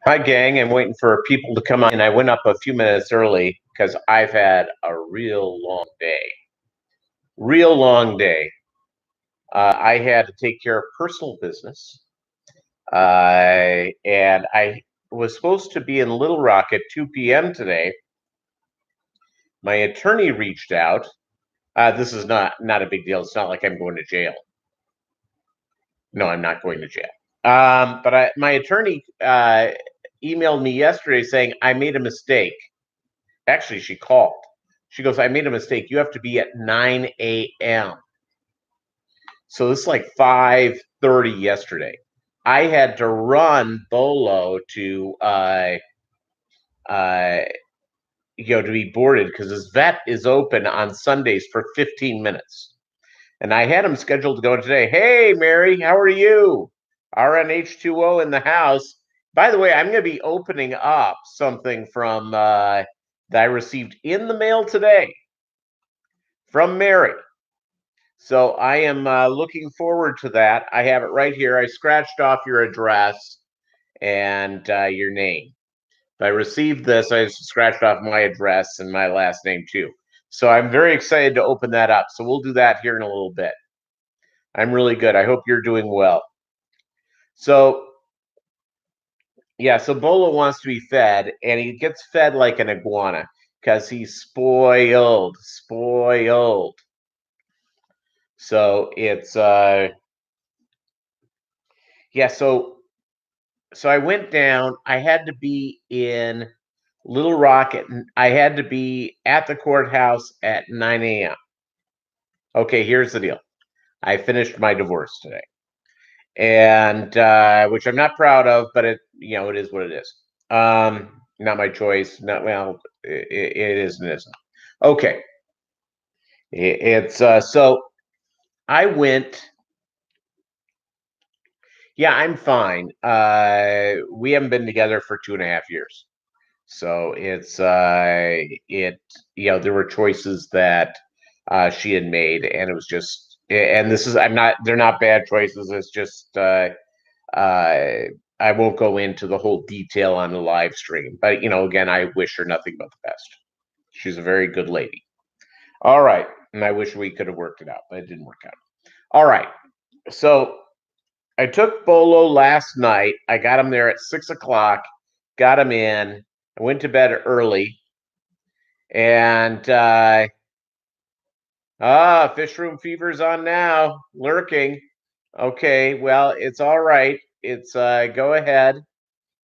Hi, gang. I'm waiting for people to come on. I went up a few minutes early because I've had a real long day. Real long day. I had to take care of personal business. And I was supposed to be in Little Rock at 2 p.m. today. My attorney reached out. This is not a big deal. It's not like I'm going to jail. No, I'm not going to jail. But my attorney emailed me yesterday saying I made a mistake. Actually, she called. She goes, I made a mistake. You have to be at 9 a.m. So this is like 5:30 yesterday. I had to run Bolo to to be boarded because his vet is open on Sundays for 15 minutes. And I had him scheduled to go today. Hey, Mary, how are you? RNH2O in the house. By the way, I'm going to be opening up something from that I received in the mail today from Mary. So I am looking forward to that. I have it right here. I scratched off your address and your name. If I received this, I scratched off my address and my last name too. So I'm very excited to open that up. So we'll do that here in a little bit. I'm really good. I hope you're doing well. So, yeah, so Bolo wants to be fed, and he gets fed like an iguana because he's spoiled. So it's yeah, so I went down. I had to be in Little Rock I had to be at the courthouse at 9 a.m. Okay, here's the deal. I finished my divorce today. And which I'm not proud of, but it is what it is. Not my choice. Not well, it is and isn't. Okay. It's so I went. Yeah, I'm fine. We haven't been together for 2.5 years. So it's there were choices that she had made, and it was just, and this is, they're not bad choices. It's just I won't go into the whole detail on the live stream, but again, I wish her nothing but the best. She's a very good lady. All right, and I wish we could have worked it out, but it didn't work out. All right, so I took Bolo last night. I got him there at 6 o'clock. Got him in. I went to bed early, and fish room fever's on now, lurking. Okay, well, it's all right. It's go ahead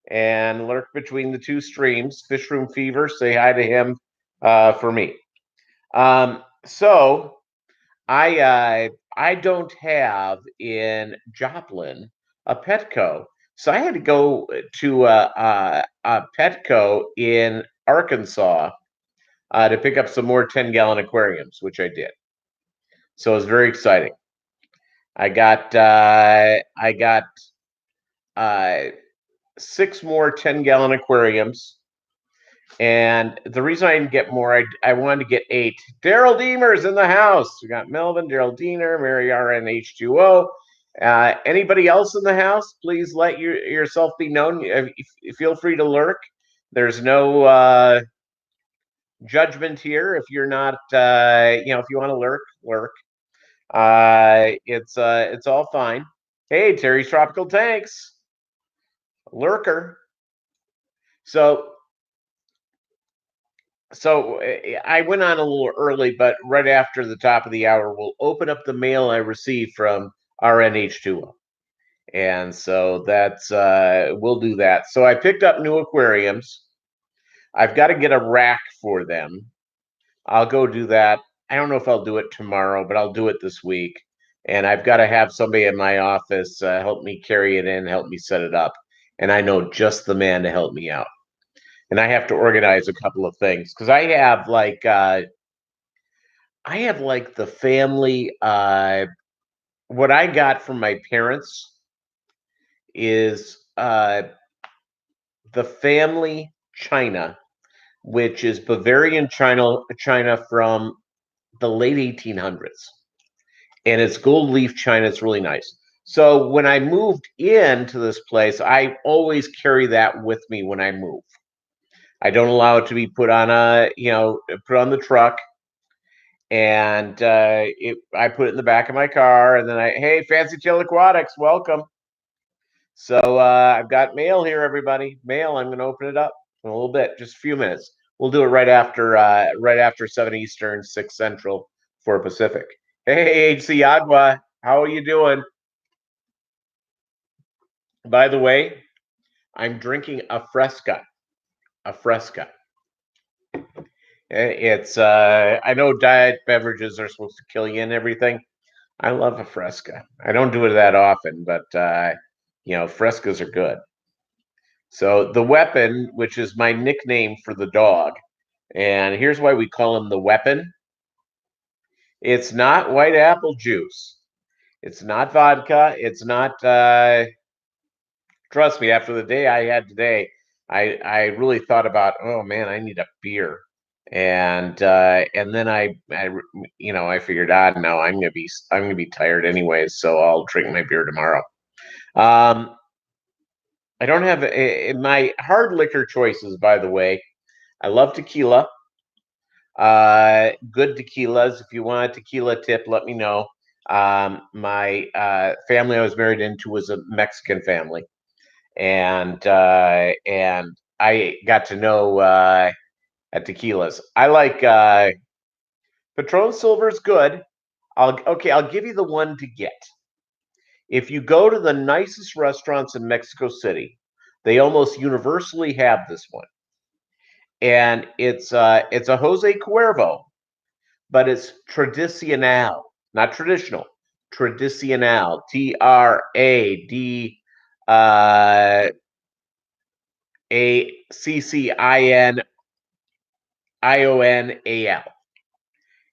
and lurk between the two streams. Fish room fever, say hi to him for me. So I don't have in Joplin a Petco, so I had to go to a Petco in Arkansas to pick up some more 10-gallon aquariums, which I did. So it was very exciting. I got 6 more 10-gallon aquariums. And the reason I didn't get more, I wanted to get 8. Daryl Deemer's in the house. We got Melvin, Daryl Diener, Mary RNH2O. Anybody else in the house? Please let yourself be known. Feel free to lurk. There's no judgment here. If you're not, if you want to lurk. It's all fine. Hey, Terry's Tropical Tanks, lurker. So I went on a little early, but right after the top of the hour, we'll open up the mail I received from RNH2O. And so that's we'll do that. So I picked up new aquariums. I've got to get a rack for them. I'll go do that. I don't know if I'll do it tomorrow, but I'll do it this week. And I've got to have somebody in my office help me carry it in, help me set it up. And I know just the man to help me out. And I have to organize a couple of things because I have the family. What I got from my parents is the family china, which is Bavarian china from the late 1800s, and it's gold leaf china. It's really nice. So when I moved into this place, I always carry that with me when I move. I don't allow it to be put on put on the truck, and I put it in the back of my car, and then hey, Fancy Tail Aquatics, welcome. So I've got mail here, everybody. Mail. I'm going to open it up in a little bit, just a few minutes. We'll do it right after 7 Eastern, 6 Central, 4 Pacific. Hey, HC Agua, how are you doing? By the way, I'm drinking a Fresca. A Fresca. It's I know diet beverages are supposed to kill you and everything. I love a Fresca. I don't do it that often, but Frescas are good. So the weapon, which is my nickname for the dog, and here's why we call him the weapon. It's not white apple juice. It's not vodka. It's not. Trust me, after the day I had today, I really thought about, oh man, I need a beer, and then I figured, no, I'm gonna be tired anyways, so I'll drink my beer tomorrow. I don't have my hard liquor choices, by the way. I love tequila. Good tequilas. If you want a tequila tip, let me know. My family I was married into was a Mexican family, and I got to know tequilas. I like Patron Silver's good. I'll give you the one to get. If you go to the nicest restaurants in Mexico City, they almost universally have this one, and it's a Jose Cuervo, but it's tradicional, not traditional. Tradicional, TRADICIONAL,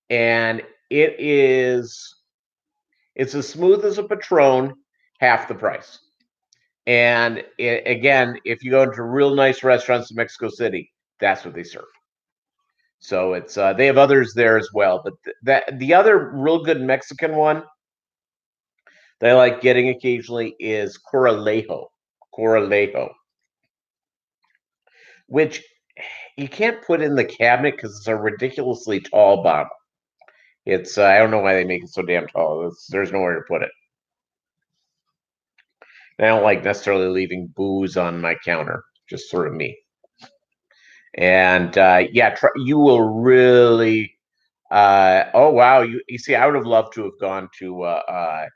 and it's as smooth as a Patron, half the price. And again, if you go into real nice restaurants in Mexico City, that's what they serve. So it's they have others there as well, but the other real good Mexican one that I like getting occasionally is Coralejo, which you can't put in the cabinet because it's a ridiculously tall bottle. It's I don't know why they make it so damn tall. There's nowhere to put it. And I don't like necessarily leaving booze on my counter, just sort of me. And you will really. Oh wow, you see, I would have loved to have gone to a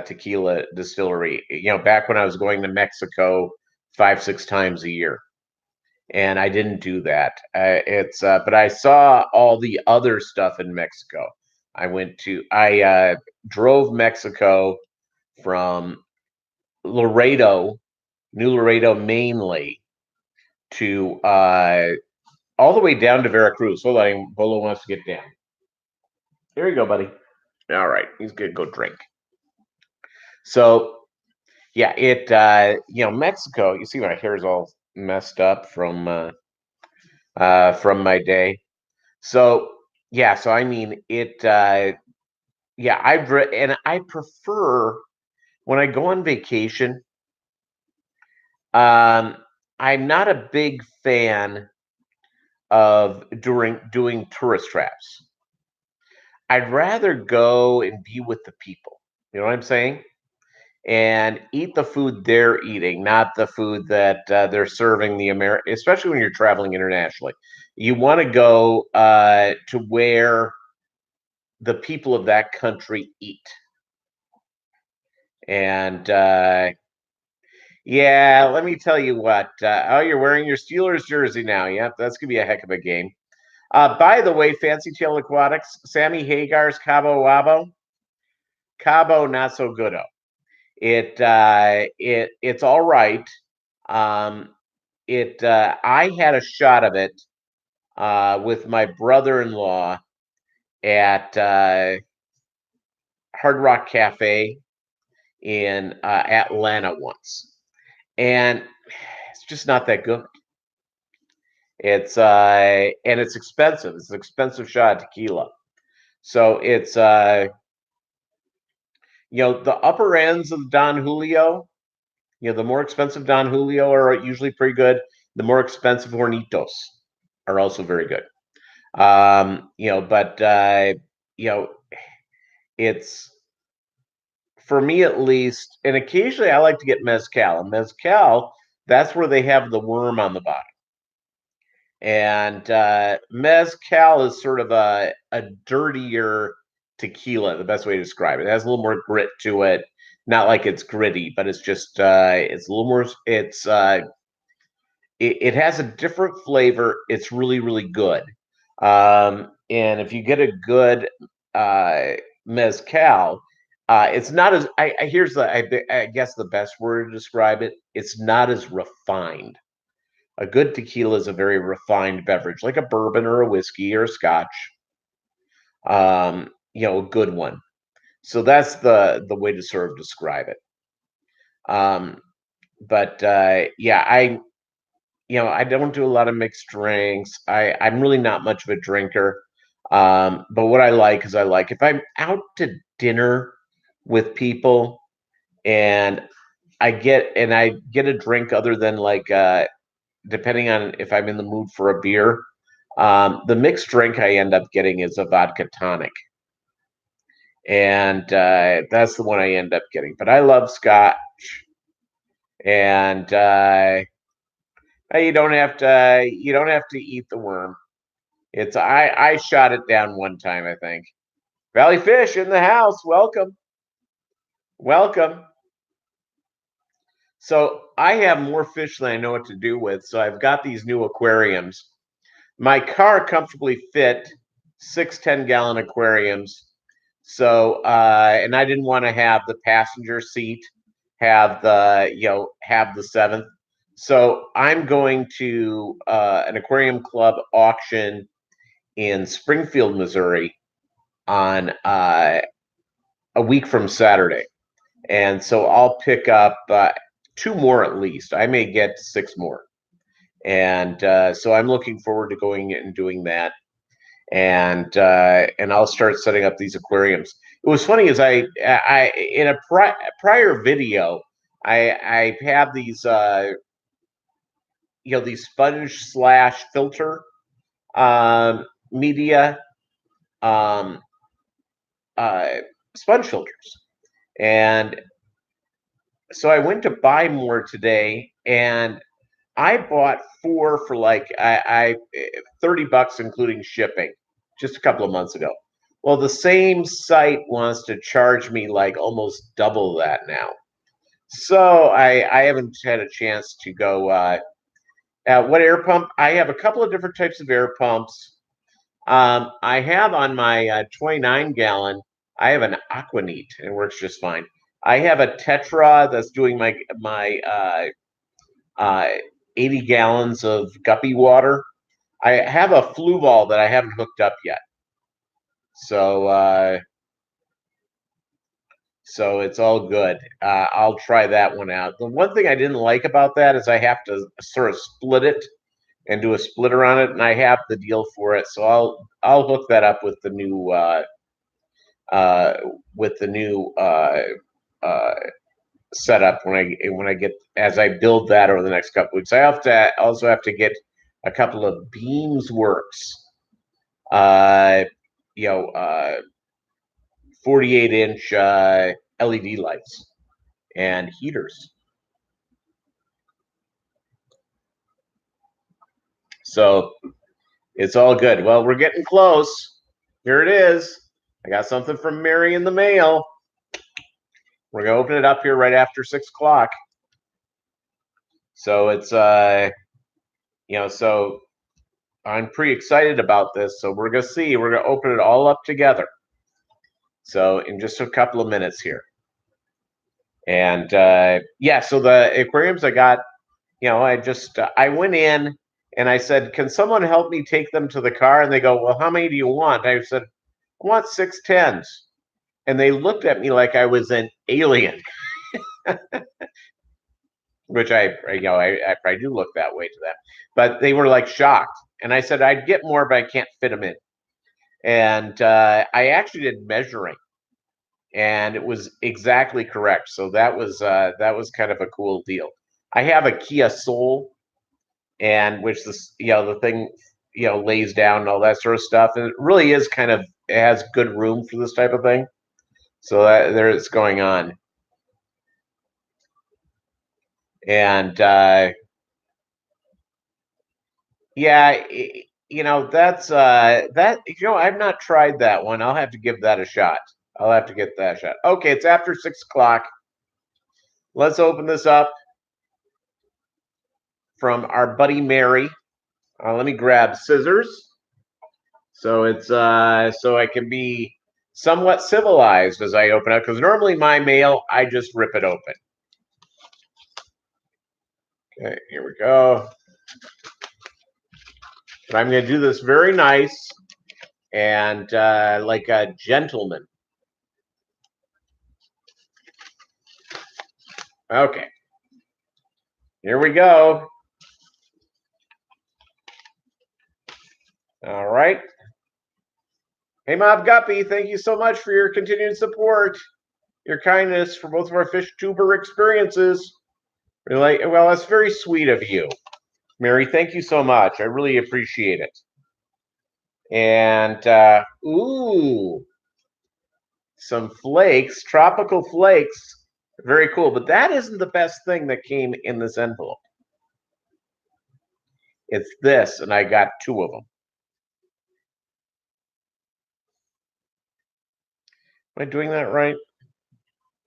tequila distillery. Back when I was going to Mexico 5-6 times a year, and I didn't do that. But I saw all the other stuff in Mexico. I drove Mexico from Laredo, New Laredo mainly, to all the way down to Veracruz. Hold on, Bolo wants to get down. Here you go, buddy. All right, he's gonna go drink. So yeah, Mexico. You see, my hair's all messed up from my day. So yeah, so I mean it. And I prefer when I go on vacation. Um, I'm not a big fan of doing tourist traps. I'd rather go and be with the people. You know what I'm saying? And eat the food they're eating, not the food that they're serving especially when you're traveling internationally. You want to go to where the people of that country eat. And yeah, let me tell you what. You're wearing your Steelers jersey now. Yep, that's going to be a heck of a game. By the way, Fancy Tail Aquatics, Sammy Hagar's Cabo Wabo. Cabo, not so good. It's all right. Um, I had a shot of it with my brother-in-law at Hard Rock Cafe in Atlanta once, and it's just not that good. And it's expensive. It's an expensive shot of tequila, so The upper ends of Don Julio, the more expensive Don Julio are usually pretty good. The more expensive Hornitos are also very good. But it's, for me at least, and occasionally I like to get mezcal. And mezcal, that's where they have the worm on the bottom. And mezcal is sort of a dirtier tequila, the best way to describe it. It has a little more grit to it. Not like it's gritty, but it's just it's a little more. It has a different flavor. It's really, really good. And if you get a good mezcal, it's not as here's I guess the best word to describe it. It's not as refined. A good tequila is a very refined beverage, like a bourbon or a whiskey or a scotch. A good one. So that's the way to sort of describe it. But yeah, I don't do a lot of mixed drinks. I'm really not much of a drinker. But what I like is if I'm out to dinner with people and I get a drink other than depending on if I'm in the mood for a beer, the mixed drink I end up getting is a vodka tonic. And that's the one I end up getting. But I love scotch. And you don't have to eat the worm. It's I shot it down one time, I think. Valley Fish in the house. Welcome. Welcome. So I have more fish than I know what to do with. So I've got these new aquariums. My car comfortably fit 6 10-gallon aquariums. So and I didn't want to have the passenger seat have the seventh. So I'm going to an aquarium club auction in Springfield, Missouri on a week from Saturday. And so I'll pick up 2 more at least. I may get 6 more. And so I'm looking forward to going and doing that. And I'll start setting up these aquariums. It was funny as I in a prior video, I have these these sponge / filter media sponge filters. And so I went to buy more today, and I bought 4 for I $30 including shipping just a couple of months ago. Well, the same site wants to charge me almost double that now. So I haven't had a chance to go. What air pump? I have a couple of different types of air pumps. I have on my 29-gallon. I have an Aquaneat, and it works just fine. I have a Tetra that's doing my 80 gallons of guppy water. I have a Fluval that I haven't hooked up yet. So it's all good. I'll try that one out. The one thing I didn't like about that is I have to sort of split it and do a splitter on it, and I have the deal for it. So I'll hook that up with the new setup when I get, as I build that over the next couple weeks. I also have to get a couple of Beamsworks 48-inch LED lights and heaters. So it's all good. Well, we're getting close. Here it is. I got something from Mary in the mail. We're gonna open it up here right after 6 o'clock. So it's so I'm pretty excited about this. So we're gonna see. We're gonna open it all up together. So in just a couple of minutes here. And yeah, so the aquariums I got, I went in and I said, "Can someone help me take them to the car?" And they go, "Well, how many do you want?" I said, "I want 6 10s." And they looked at me like I was an alien. Which I do look that way to them, but they were shocked. And I said, "I'd get more, but I can't fit them in." And I actually did measuring. and it was exactly correct. So that was kind of a cool deal. I have a Kia Soul, and which this the thing lays down and all that sort of stuff, and it really is kind of, it has good room for this type of thing. So that there it's going on, and yeah, that's that. I've not tried that one. I'll have to give that a shot. I'll have to get that shot. Okay, it's after 6 o'clock. Let's open this up from our buddy Mary. Let me grab scissors so it's so I can be somewhat civilized as I open it, because normally my mail I just rip it open. Okay, here we go. But I'm going to do this very nice and like a gentleman. Okay, here we go. All right. Hey, Mob Guppy, thank you so much for your continued support, your kindness for both of our fish tuber experiences. Well, that's very sweet of you, Mary. Thank you so much. I really appreciate it. And ooh, some flakes, tropical flakes. Very cool. But that isn't the best thing that came in this envelope. It's this, and I got 2 of them. Am I doing that right?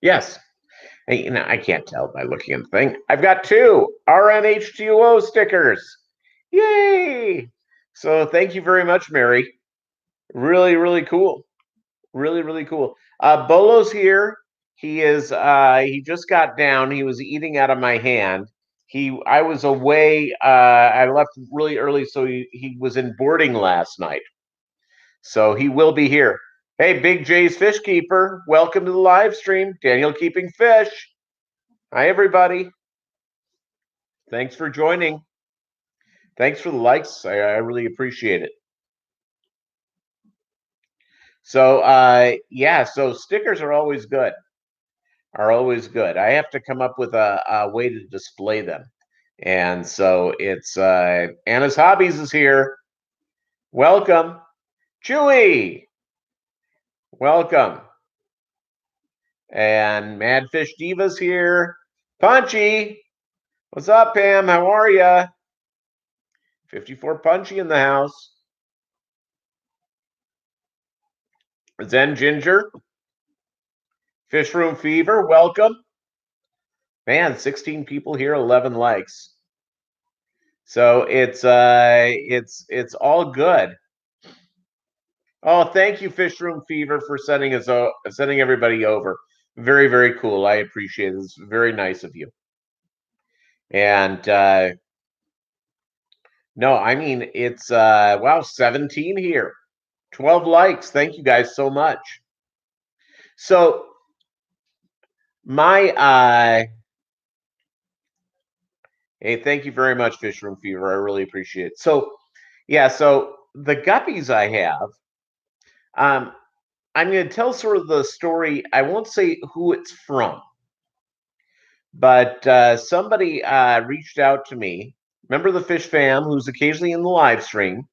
Yes. Hey, I can't tell by looking at the thing. I've got 2 RNH2O stickers. Yay! So thank you very much, Mary. Really, really cool. Really, really cool. Bolo's here. He just got down. He was eating out of my hand. I was away. I left really early, so he was in boarding last night. So he will be here. Hey, Big J's Fish Keeper, welcome to the live stream. Daniel Keeping Fish. Hi, everybody. Thanks for joining. Thanks for the likes. I really appreciate it. So yeah, so stickers are always good. I have to come up with a way to display them. And so it's Anna's Hobbies is here. Welcome. Chewy. Welcome. And Madfish Diva's here. Punchy. What's up, Pam? How are ya? 54 Punchy in the house. Zen Ginger. Fish Room Fever, welcome. Man, 16 people here, 11 likes. So it's all good. Oh, thank you, Fish Room Fever, for sending everybody over. Very, very cool. I appreciate it. It's very nice of you. And no, I mean, it's wow, 17 here, 12 likes. Thank you guys so much. So my hey, thank you very much, Fish Room Fever. I really appreciate it. So yeah, so the guppies I have, I'm going to tell sort of the story. I won't say who it's from, but somebody reached out to me. Remember the Fish Fam, who's occasionally in the live stream.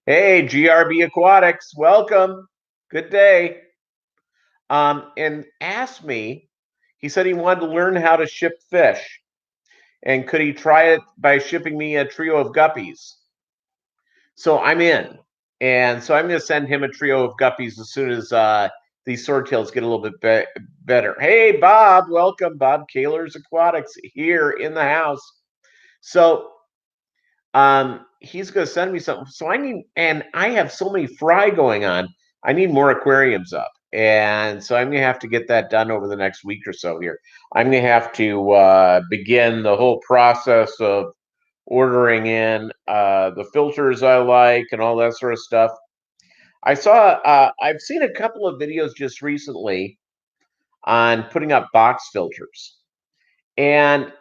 Hey, GRB Aquatics, welcome. Good day. And asked me, he said he wanted to learn how to ship fish. And could he try it by shipping me a trio of guppies? So I'm in. And so I'm going to send him a trio of guppies as soon as these swordtails get a little bit better. Hey, Bob, welcome. Bob Kaler's Aquatics here in the house. So he's going to send me something. So I have so many fry going on. I need more aquariums up. And so I'm going to have to get that done over the next week or so here. I'm going to have to begin the whole process of ordering in the filters I like and all that sort of stuff. I've seen a couple of videos just recently on putting up box filters. And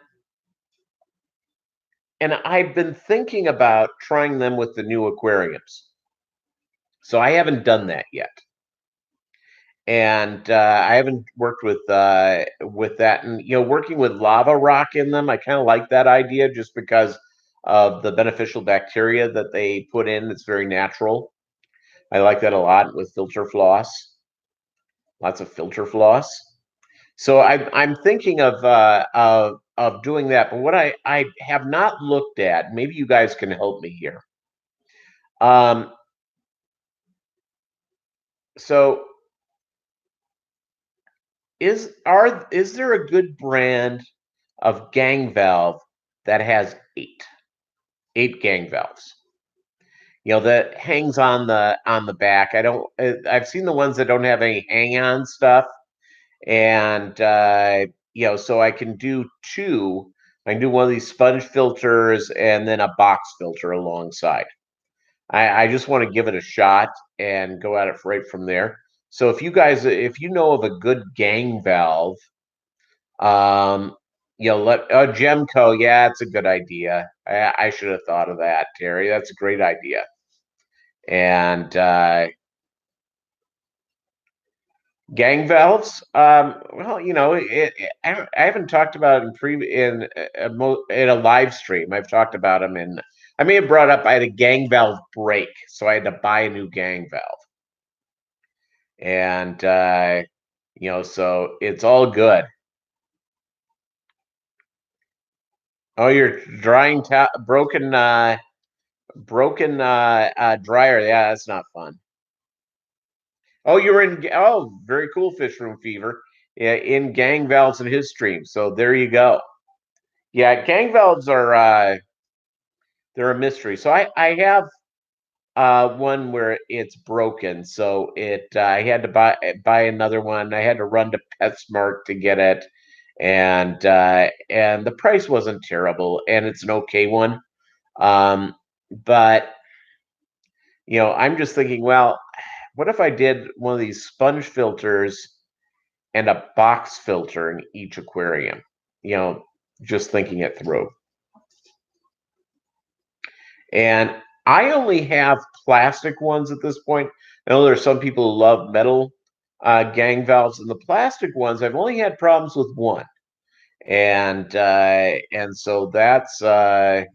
I've been thinking about trying them with the new aquariums. So I haven't done that yet. and I haven't worked with that. And working with lava rock in them, I kind of like that idea just because of the beneficial bacteria that they put in. It's very natural. I like that a lot with filter floss. Lots of filter floss. So I'm thinking of doing that. But what I have not looked at, maybe you guys can help me here. Um, so is there a good brand of gang valve that has eight gang valves? That hangs on the back. I've seen the ones that don't have any hang on stuff, and so I can do two. I can do one of these sponge filters and then a box filter alongside. I just want to give it a shot and go at it right from there. So if you know of a good gang valve, um, let Gemco, yeah, it's a good idea. I should have thought of that, Terry. That's a great idea. And gang valves, well, I haven't talked about it in a live stream. I've talked about them I may have brought up I had a gang valve break, so I had to buy a new gang valve. And so it's all good. Oh, you're drying broken dryer. Yeah, that's not fun. Oh, very cool, Fish Room Fever. Yeah, in gang valves in his stream. So there you go. Yeah, gang valves are they're a mystery. So I have one where it's broken. So I had to buy another one. I had to run to PetSmart to get it, and the price wasn't terrible, and it's an okay one. But I'm just thinking, well, what if I did one of these sponge filters and a box filter in each aquarium? You know, just thinking it through. And I only have plastic ones at this point. I know there's some people who love metal gang valves, and the plastic ones I've only had problems with one, and so that's um,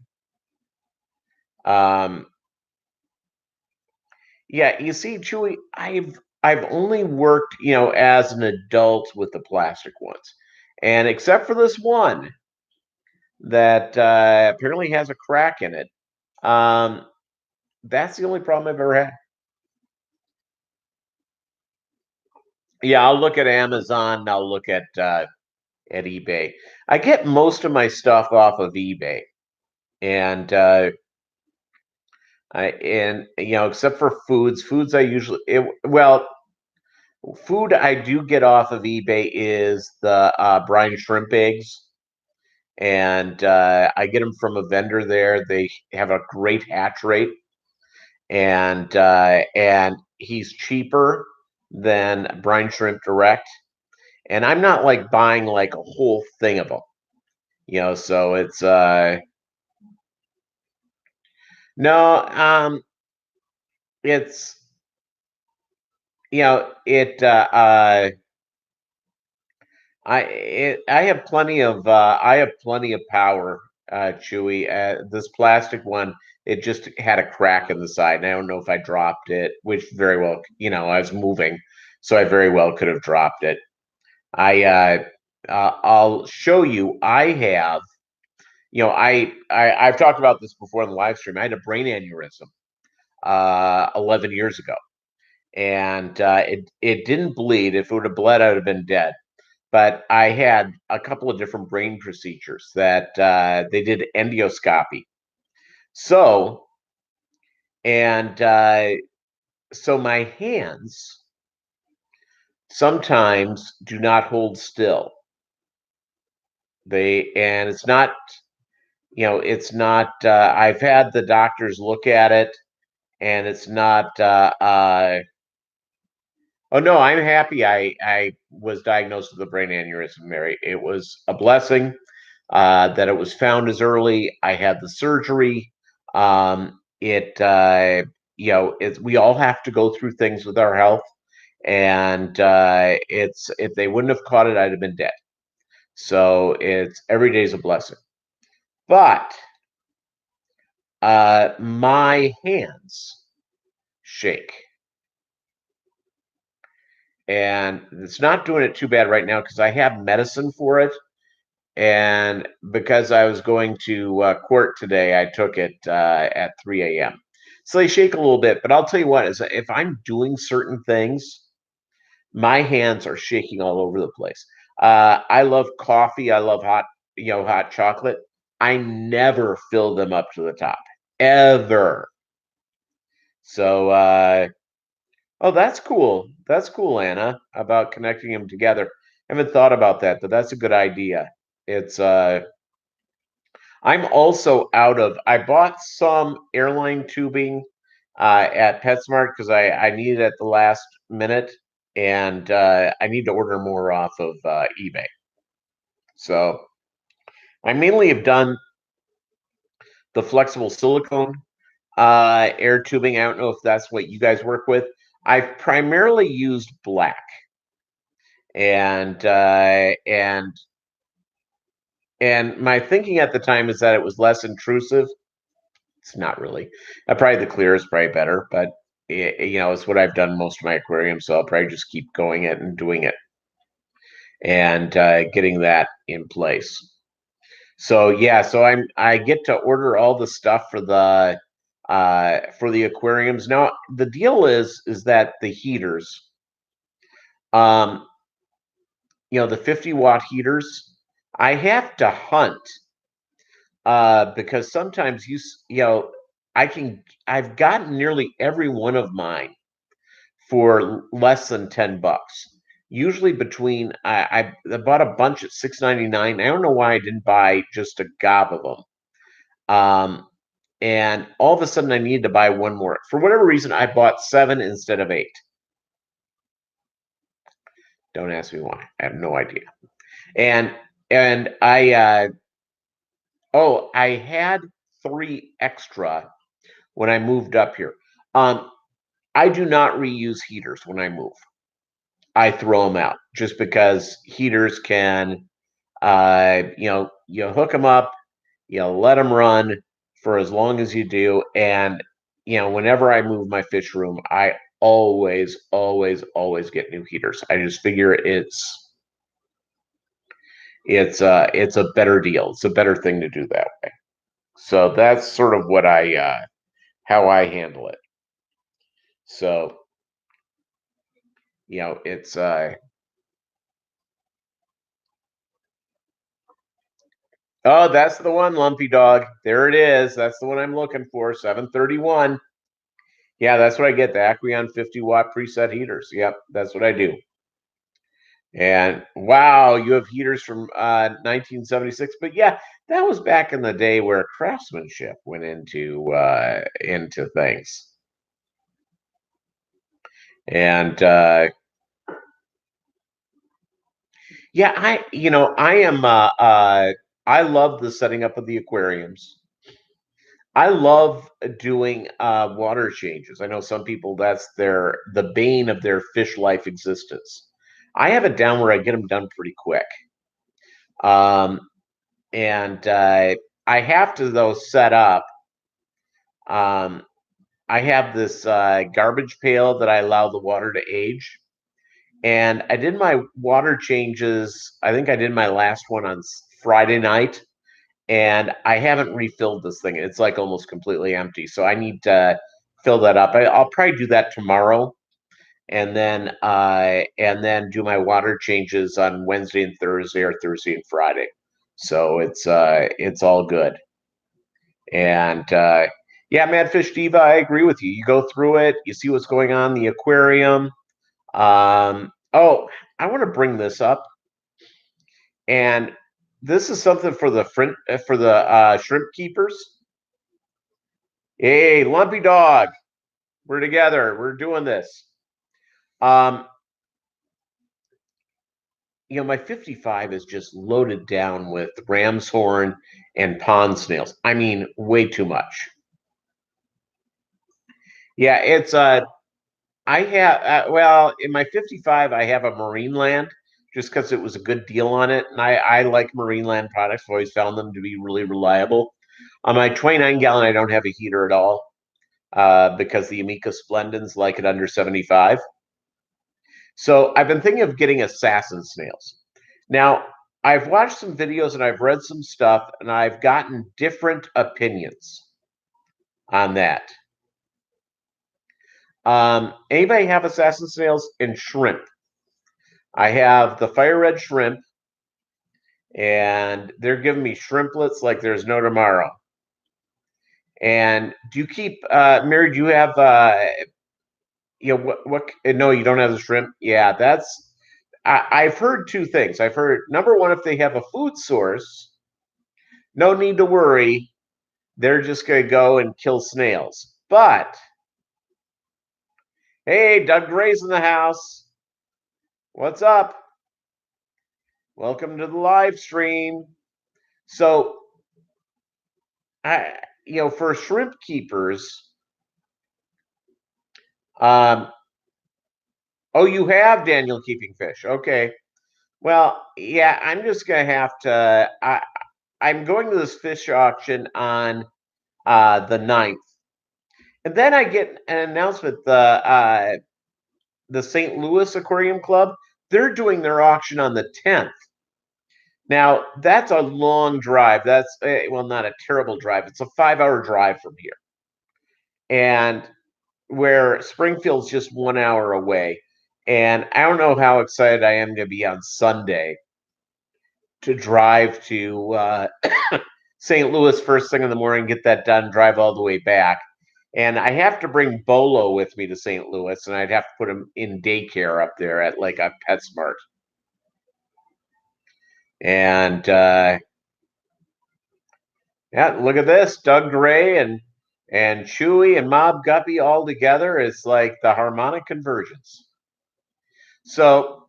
yeah. You see, Chewy, I've only worked as an adult with the plastic ones, and except for this one that apparently has a crack in it, um, that's the only problem I've ever had. Yeah, I'll look at Amazon. I'll look at eBay. I get most of my stuff off of eBay, and except for foods I usually food I do get off of eBay is the brine shrimp eggs, and I get them from a vendor there. They have a great hatch rate, and he's cheaper than brine shrimp direct. And I'm not like buying like a whole thing of them, so it's no, it's it I have plenty of power, Chewy. This plastic one, it just had a crack in the side, and I don't know if I dropped it, which very well, I was moving, so I very well could have dropped it. I'll show you. I've talked about this before in the live stream. I had a brain aneurysm 11 years ago, and it didn't bleed. If it would have bled, I would have been dead. But I had a couple of different brain procedures that they did endoscopy. So and so my hands sometimes do not hold still. It's not, it's not. I've had the doctors look at it, and it's not. Oh no, I'm happy. I was diagnosed with a brain aneurysm, Mary. It was a blessing that it was found as early. I had the surgery. It we all have to go through things with our health, and if they wouldn't have caught it, I'd have been dead. So it's every day's a blessing. But my hands shake, and it's not doing it too bad right now because I have medicine for it. And because I was going to court today, I took it at 3 a.m. So they shake a little bit, but I'll tell you what, is if I'm doing certain things, my hands are shaking all over the place. I love coffee. I love hot chocolate. I never fill them up to the top, ever. So, oh, that's cool. That's cool, Anna, about connecting them together. I haven't thought about that, but that's a good idea. It's I'm also I bought some airline tubing at PetSmart because I needed it at the last minute, and I need to order more off of eBay. So I mainly have done the flexible silicone air tubing. I don't know if that's what you guys work with. I've primarily used black, and my thinking at the time is that it was less intrusive. It's not really. Probably the clear is probably better, but it's what I've done most of my aquariums, so I'll probably just keep going it and doing it and getting that in place. So yeah, so I get to order all the stuff for the aquariums. Now the deal is that the heaters, um, the 50-watt heaters, I have to hunt because sometimes I've gotten nearly every one of mine for less than $10. Usually between I bought a bunch at $6.99. I don't know why I didn't buy just a gob of them. And all of a sudden I needed to buy one more. For whatever reason, I bought 7 instead of 8. Don't ask me why. I have no idea. And I had 3 extra when I moved up here. I do not reuse heaters when I move. I throw them out just because heaters can, you hook them up, let them run for as long as you do. And, whenever I move my fish room, I always, always, always get new heaters. I just figure it's a better deal. It's a better thing to do that way. So that's sort of how I handle it. So, it's oh, that's the one, Lumpy Dog. There it is. That's the one I'm looking for. 731. Yeah, that's what I get. The Aquarium 50-watt preset heaters. Yep, that's what I do. And wow, you have heaters from 1976. But yeah, that was back in the day where craftsmanship went into things. And yeah, I am I love the setting up of the aquariums. I love doing water changes. I know some people that's the bane of their fish life existence. I have it down where I get them done pretty quick. Um, and I have to though set up. Um, I have this garbage pail that I allow the water to age, and I did my water changes. I think I did my last one on Friday night, and I haven't refilled this thing. It's like almost completely empty. So I need to fill that up. I'll probably do that tomorrow, and then do my water changes on Wednesday and Thursday, or Thursday and Friday. So it's all good. And yeah, Madfish Diva, I agree with you. You go through it, you see what's going on in the aquarium. Oh, I want to bring this up, and this is something for the shrimp keepers. Hey, Lumpy Dog, we're together. We're doing this. Um, my 55 is just loaded down with ram's horn and pond snails. I mean, way too much. Yeah, it's I have well, in my 55, I have a Marineland just because it was a good deal on it, and I like Marineland products. I've always found them to be really reliable. On my 29-gallon, I don't have a heater at all because the Amica Splendens like it under 75. So I've been thinking of getting assassin snails. Now, I've watched some videos and I've read some stuff, and I've gotten different opinions on that. Anybody have assassin snails and shrimp? I have the fire red shrimp, and they're giving me shrimplets like there's no tomorrow. And do you keep Mary? Do you have what? No, you don't have the shrimp. Yeah, that's. I've heard two things. I've heard number one, if they have a food source, no need to worry. They're just going to go and kill snails. But hey, Doug Gray's in the house. What's up? Welcome to the live stream. So, for shrimp keepers, oh, you have Daniel keeping fish. Okay. Well, yeah, I'm just gonna have to. I'm going to this fish auction on the 9th, and then I get an announcement. The St. Louis Aquarium Club, they're doing their auction on the 10th. Now, that's a long drive. That's, well, not a terrible drive. It's a 5-hour drive from here. And where Springfield's just 1 hour away. And I don't know how excited I am going to be on Sunday to drive to St. Louis first thing in the morning, get that done, drive all the way back. And I have to bring Bolo with me to St. Louis, and I'd have to put him in daycare up there at like a PetSmart. And yeah, look at this. Doug Gray and Chewy and Mobb Guppy all together is like the harmonic convergence. So,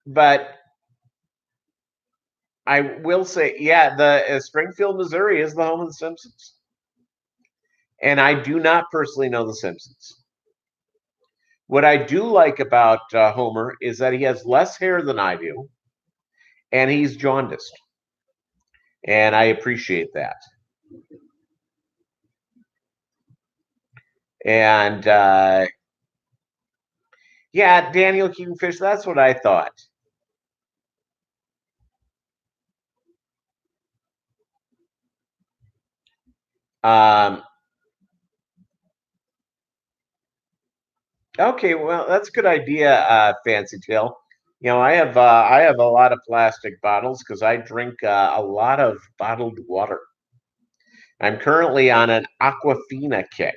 but I will say, yeah, the Springfield, Missouri is the home of the Simpsons. And I do not personally know the Simpsons. What I do like about Homer is that he has less hair than I do, and he's jaundiced. And I appreciate that. And yeah, Daniel keeping fish, that's what I thought. Okay, well, that's a good idea, Fancy Tail. I have a lot of plastic bottles because I drink a lot of bottled water. I'm currently on an Aquafina kick.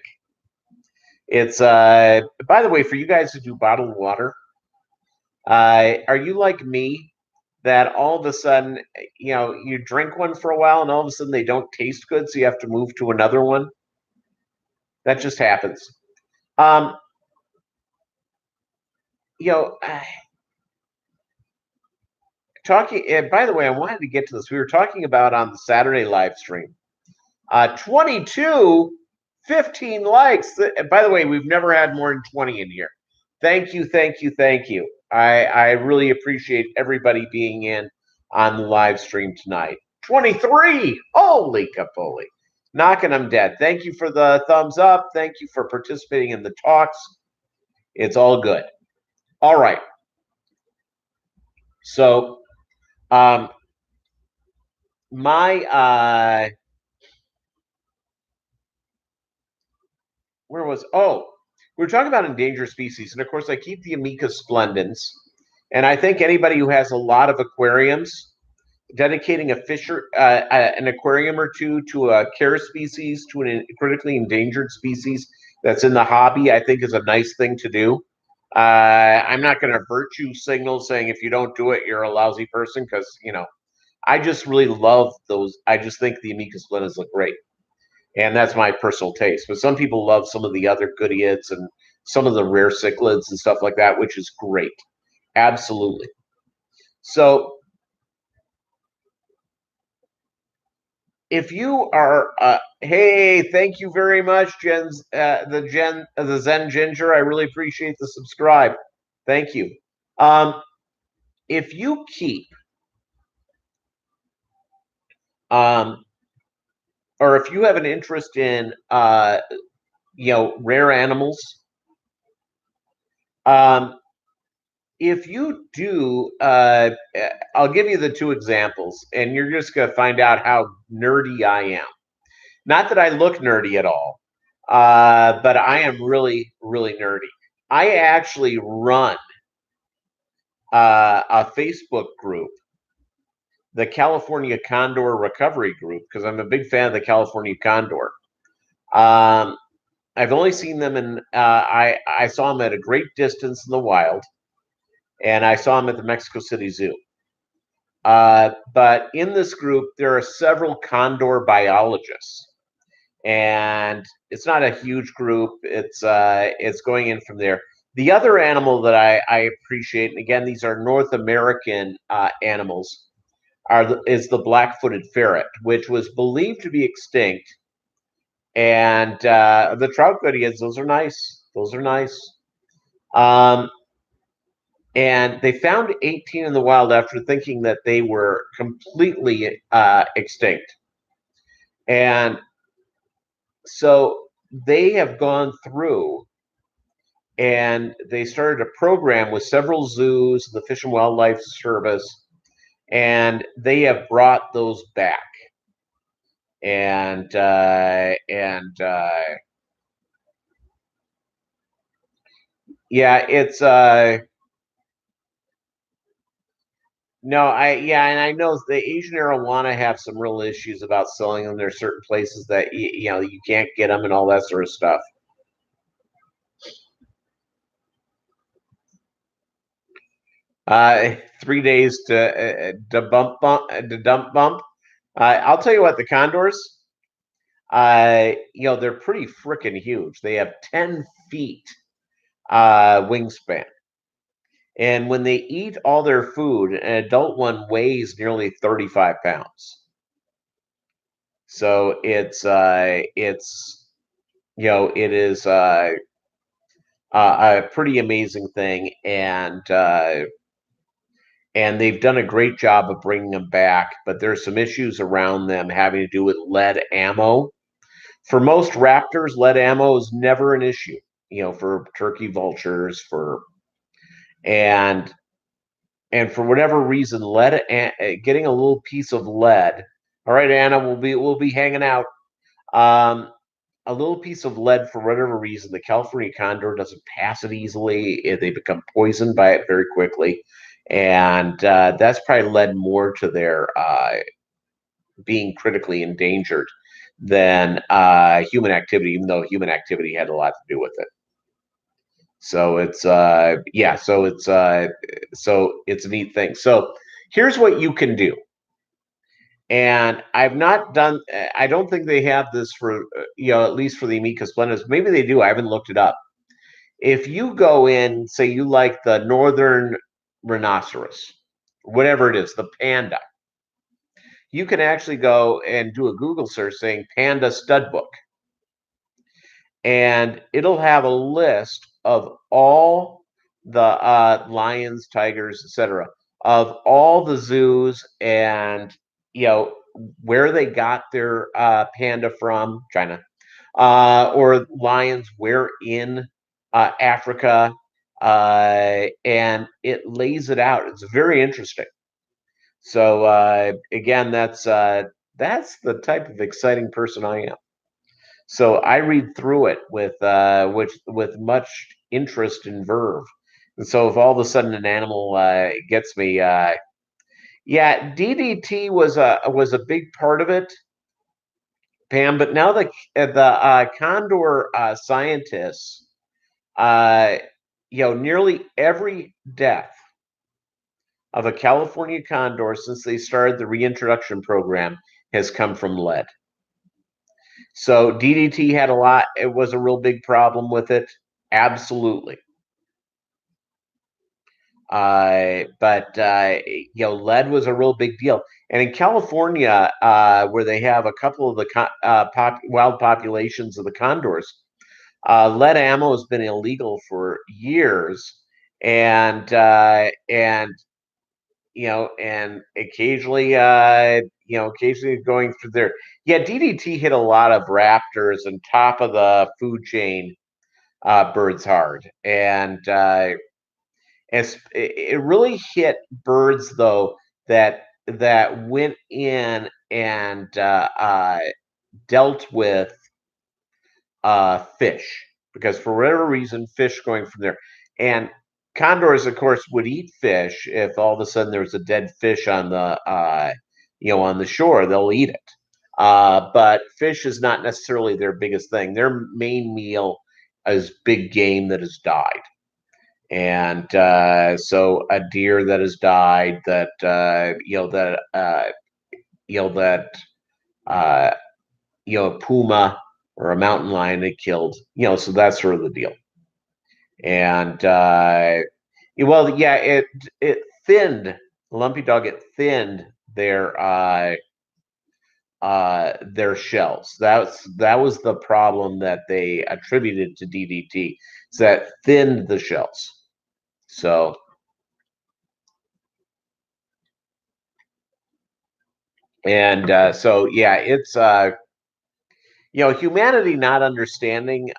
It's by the way, for you guys who do bottled water, are you like me that all of a sudden, you drink one for a while and all of a sudden they don't taste good, so you have to move to another one? That just happens. Um, you know, talking, and by the way, I wanted to get to this. We were talking about on the Saturday live stream. 22, 15 likes. By the way, we've never had more than 20 in here. Thank you, thank you, thank you. I really appreciate everybody being in on the live stream tonight. 23, holy capoli. Knocking them dead. Thank you for the thumbs up. Thank you for participating in the talks. It's all good. All right. So, my where was we were talking about endangered species, and of course I keep the Amica splendens, and I think anybody who has a lot of aquariums, dedicating an aquarium or two to a care species, to a critically endangered species that's in the hobby, I think is a nice thing to do. I'm not going to virtue signal saying if you don't do it you're a lousy person, because I just really love those. I just think the Amica splendens look great. And that's my personal taste. But some people love some of the other goodeids and some of the rare cichlids and stuff like that, which is great. Absolutely. So if you are, hey, thank you very much, the Zen Ginger. I really appreciate the subscribe. Thank you. If you keep, um, or if you have an interest in, rare animals, um, if you do, I'll give you the two examples, and you're just going to find out how nerdy I am. Not that I look nerdy at all, but I am really, really nerdy. I actually run a Facebook group, the California Condor Recovery Group, because I'm a big fan of the California condor. I've only seen them I saw them at a great distance in the wild, and I saw them at the Mexico City Zoo. But in this group, there are several condor biologists, and it's not a huge group. It's going in from there. The other animal that I appreciate, and again, these are North American animals, is the black-footed ferret, which was believed to be extinct. And the trout guddians, those are nice. Those are nice. And they found 18 in the wild after thinking that they were completely extinct. And so they have gone through and they started a program with several zoos, the Fish and Wildlife Service, and they have brought those back. And yeah, it's no, and I know the Asian arowana have some real issues about selling them. There's certain places that you can't get them and all that sort of stuff. 3 days to dump bump. I'll tell you what, the condors, they're pretty freaking huge. They have 10 feet wingspan. And when they eat all their food, an adult one weighs nearly 35 pounds. So it is a pretty amazing thing, and they've done a great job of bringing them back. But there's some issues around them having to do with lead ammo. For most raptors, lead ammo is never an issue. For turkey vultures, and for whatever reason, getting a little piece of lead. All right, Anna, we'll be hanging out. A little piece of lead, for whatever reason, the California condor doesn't pass it easily. They become poisoned by it very quickly, and that's probably led more to their being critically endangered than human activity, even though human activity had a lot to do with it. So it's so it's a neat thing. So here's what you can do. And I've not done, I don't think they have this for, at least for the Amicus splendens. Maybe they do. I haven't looked it up. If you go in, say you like the northern rhinoceros, whatever it is, the panda, you can actually go and do a Google search saying panda stud book. And it'll have a list of all the lions, tigers, etc., of all the zoos and where they got their panda from, China, or lions where in Africa, and it lays it out. It's very interesting. So again, that's the type of exciting person I am. So I read through it with much interest and verve. And so if all of a sudden an animal gets me, yeah, DDT was a big part of it, Pam. But now the condor scientists, nearly every death of a California condor since they started the reintroduction program has come from lead. So DDT had a lot. It was a real big problem with it. Absolutely. But lead was a real big deal. And in California, where they have a couple of the wild populations of the condors, lead ammo has been illegal for years, and and occasionally going through there. Yeah, DDT hit a lot of raptors and top of the food chain birds hard, and it really hit birds though that went in and dealt with fish, because for whatever reason, fish going from there. And condors, of course, would eat fish if all of a sudden there was a dead fish on the shore. They'll eat it. But fish is not necessarily their biggest thing. Their main meal is big game that has died. And so a deer that has died, a puma or a mountain lion they killed, so that's sort of the deal. And it thinned lumpy dog. It thinned their shells. That was the problem that they attributed to DDT. So that thinned the shells. So it's humanity not understanding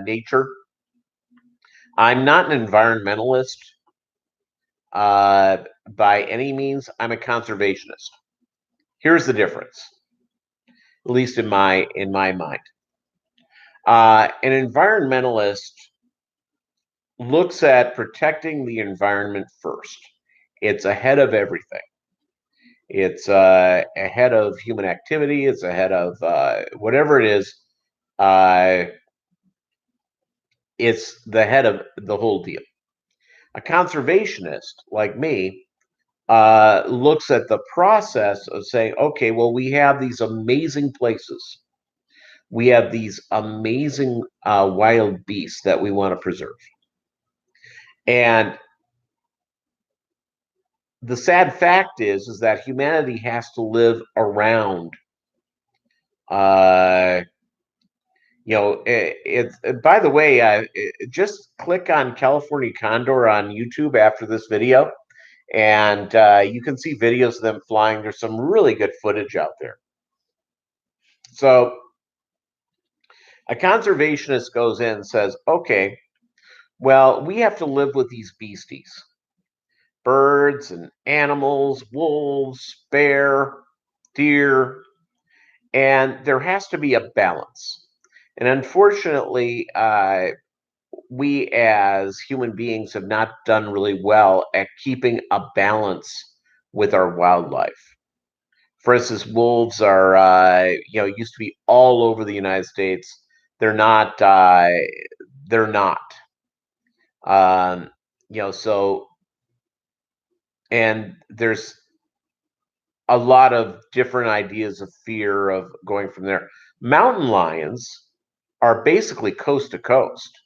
nature. I'm not an environmentalist by any means. I'm a conservationist. Here's the difference, at least in my mind. An environmentalist looks at protecting the environment first. It's ahead of everything. It's ahead of human activity. It's ahead of whatever it is. It's the head of the whole deal. A conservationist like me looks at the process of saying, okay, well, we have these amazing places. We have these amazing wild beasts that we want to preserve. And the sad fact is that humanity has to live around by the way, just click on California condor on YouTube after this video, and you can see videos of them flying. There's some really good footage out there. So a conservationist goes in and says, okay, well, we have to live with these beasties, birds and animals, wolves, bear, deer, and there has to be a balance. And unfortunately, we as human beings have not done really well at keeping a balance with our wildlife. For instance, wolves are, used to be all over the United States. They're not. They're not. Um, so, and there's a lot of different ideas of fear of going from there. Mountain lions are basically coast to coast.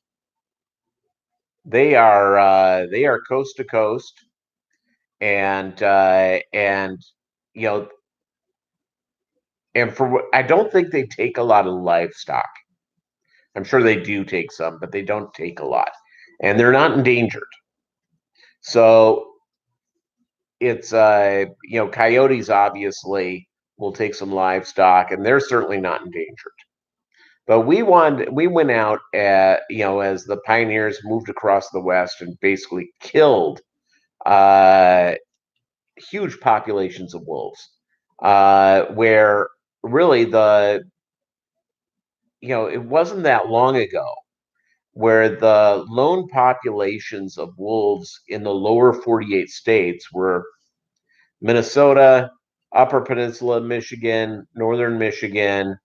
They are coast to coast, and you know, and I don't think they take a lot of livestock. I'm sure they do take some, but they don't take a lot, and they're not endangered. So it's coyotes obviously will take some livestock, and they're certainly not endangered. But we went out as the pioneers moved across the West and basically killed uh, huge populations of wolves, where really it wasn't that long ago where the lone populations of wolves in the lower 48 states were Minnesota, Upper Peninsula, Michigan, Northern Michigan,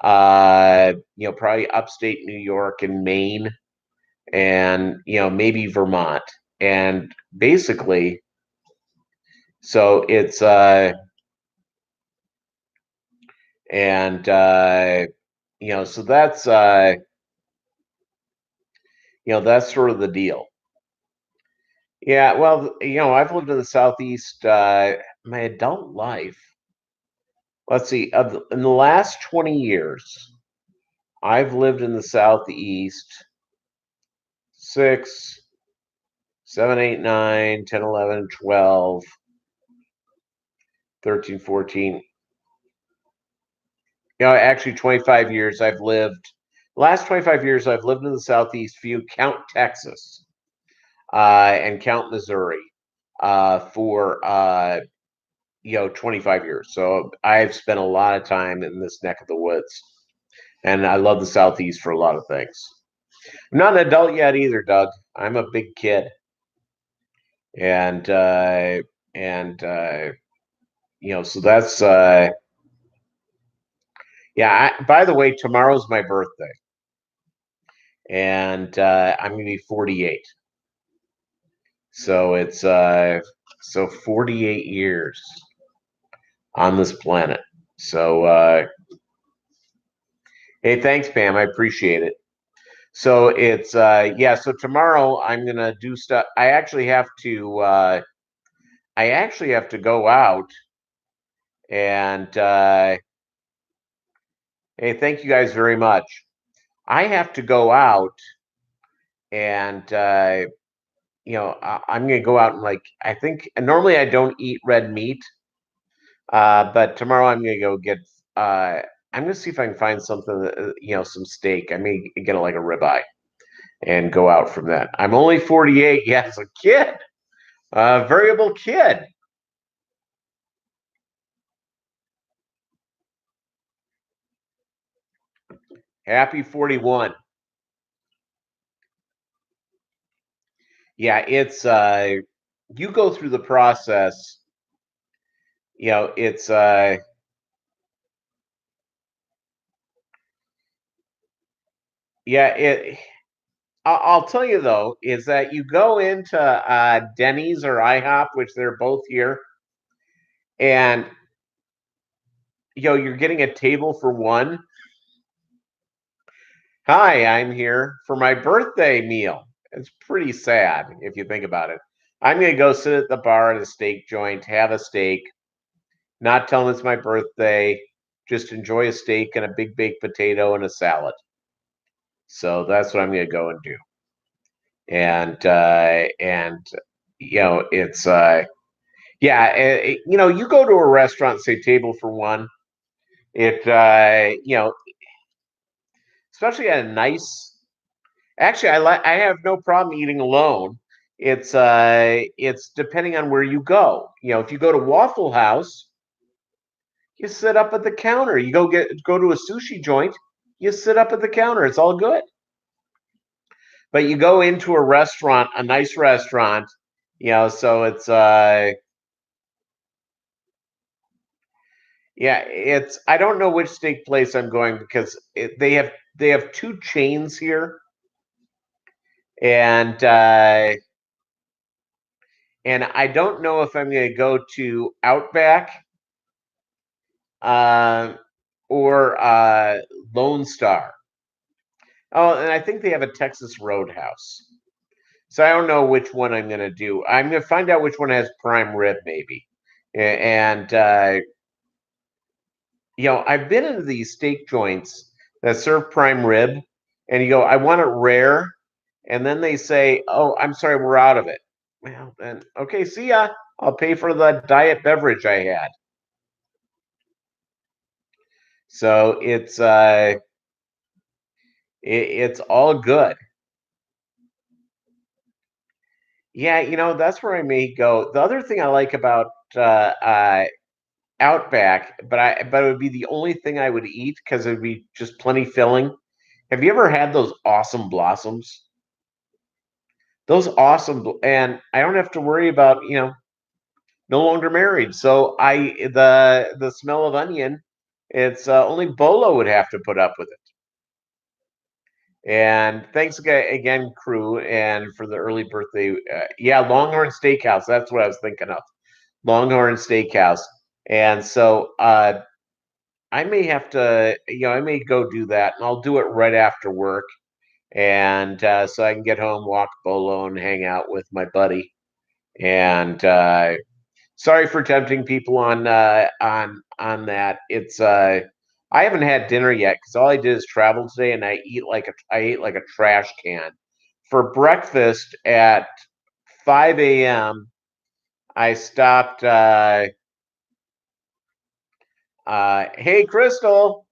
probably upstate New York and Maine, and maybe Vermont. And basically, so it's so that's that's sort of the deal. Yeah, well, I've lived in the Southeast my adult life. Let's see, in the last 20 years, I've lived in the Southeast 6, 7, 8, 9, 10, 11, 12, 13, 14. Actually 25 years I've lived. Last 25 years I've lived in the Southeast. If you count Texas and count Missouri for 25 years. So I've spent a lot of time in this neck of the woods, and I love the Southeast for a lot of things. I'm not an adult yet either, Doug. I'm a big kid, and so that's yeah. By the way, tomorrow's my birthday, and I'm gonna be 48. So it's 48 years on this planet. So hey, thanks, Pam. I appreciate it. So it's so tomorrow I'm gonna do stuff. I actually have to go out and hey, thank you guys very much. I have to go out and I'm gonna go out and I think normally I don't eat red meat, but tomorrow I'm gonna go get I'm gonna see if I can find something some steak. I may get like a ribeye and go out from that. I'm only 48. Yes, a kid, a variable kid. Happy 41. Yeah, it's you go through the process. It's yeah, it I'll tell you though, is that you go into Denny's or IHOP, which they're both here, and you're getting a table for one. Hi, I'm here for my birthday meal. It's pretty sad if you think about it. I'm gonna go sit at the bar at a steak joint, have a steak, not tell them it's my birthday, just enjoy a steak and a big baked potato and a salad. So that's what I'm gonna go and do. And it's you go to a restaurant, say table for one. It especially at a nice. Actually, I have no problem eating alone. It's depending on where you go. If you go to Waffle House, you sit up at the counter. You go to a sushi joint, you sit up at the counter. It's all good. But you go into a restaurant, a nice restaurant, so it's it's I don't know which steak place I'm going because they have two chains here, and I don't know if I'm going to go to Outback uh, or Lone Star. Oh, and I think they have a Texas Roadhouse. So I don't know which one I'm going to do. I'm going to find out which one has prime rib, maybe. And I've been into these steak joints that serve prime rib, and you go, I want it rare, and then they say, oh, I'm sorry, we're out of it. Well, then okay, see ya. I'll pay for the diet beverage I had. So it's all good. Yeah, that's where I may go. The other thing I like about Outback, but it would be the only thing I would eat because it would be just plenty filling. Have you ever had those awesome blossoms? Those awesome, and I don't have to worry about no longer married. So the smell of onion, it's only Bolo would have to put up with it. And thanks again, crew, and for the early birthday. Yeah, Longhorn Steakhouse. That's what I was thinking of. Longhorn Steakhouse. And so I may have to, I may go do that, and I'll do it right after work, and so I can get home, walk Bolo, and hang out with my buddy. And sorry for tempting people on that. It's I haven't had dinner yet because all I did is travel today, and I ate like a trash can. For breakfast at 5 a.m., I stopped. Hey, Crystal,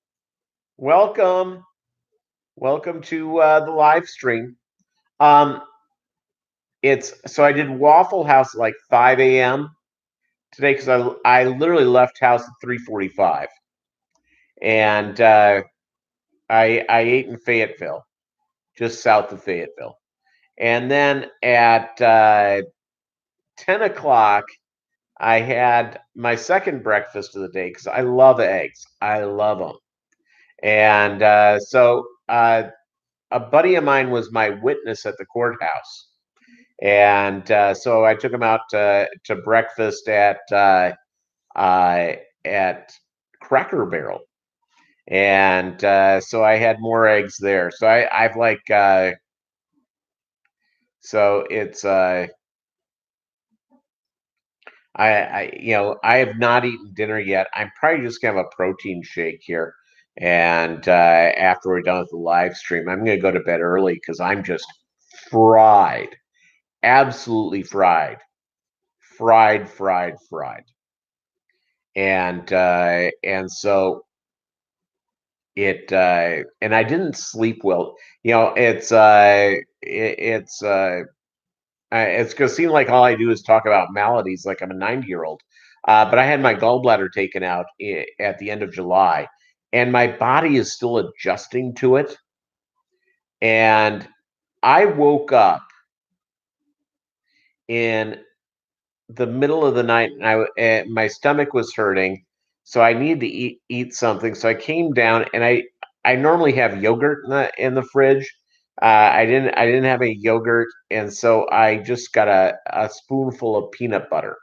welcome, welcome to the live stream. Um, it's so I did Waffle House at like 5 a.m. today because I literally left house at 3:45, and I ate in Fayetteville, just south of Fayetteville, and then at 10 o'clock I had my second breakfast of the day because I love eggs. I love them, and a buddy of mine was my witness at the courthouse, and so I took him out to breakfast uh, at Cracker Barrel, and so I had more eggs there. So I've like so it's I have not eaten dinner yet. I'm probably just gonna have a protein shake here, and after we're done with the live stream, I'm gonna go to bed early because I'm just fried, absolutely fried, fried, and so and I didn't sleep well. It's gonna seem like all I do is talk about maladies, like I'm a 90-year-old. But I had my gallbladder taken out at the end of July, and my body is still adjusting to it. And I woke up in the middle of the night, and my stomach was hurting, so I needed to eat something. So I came down, and I normally have yogurt in the fridge. I didn't have any yogurt, and so I just got a spoonful of peanut butter.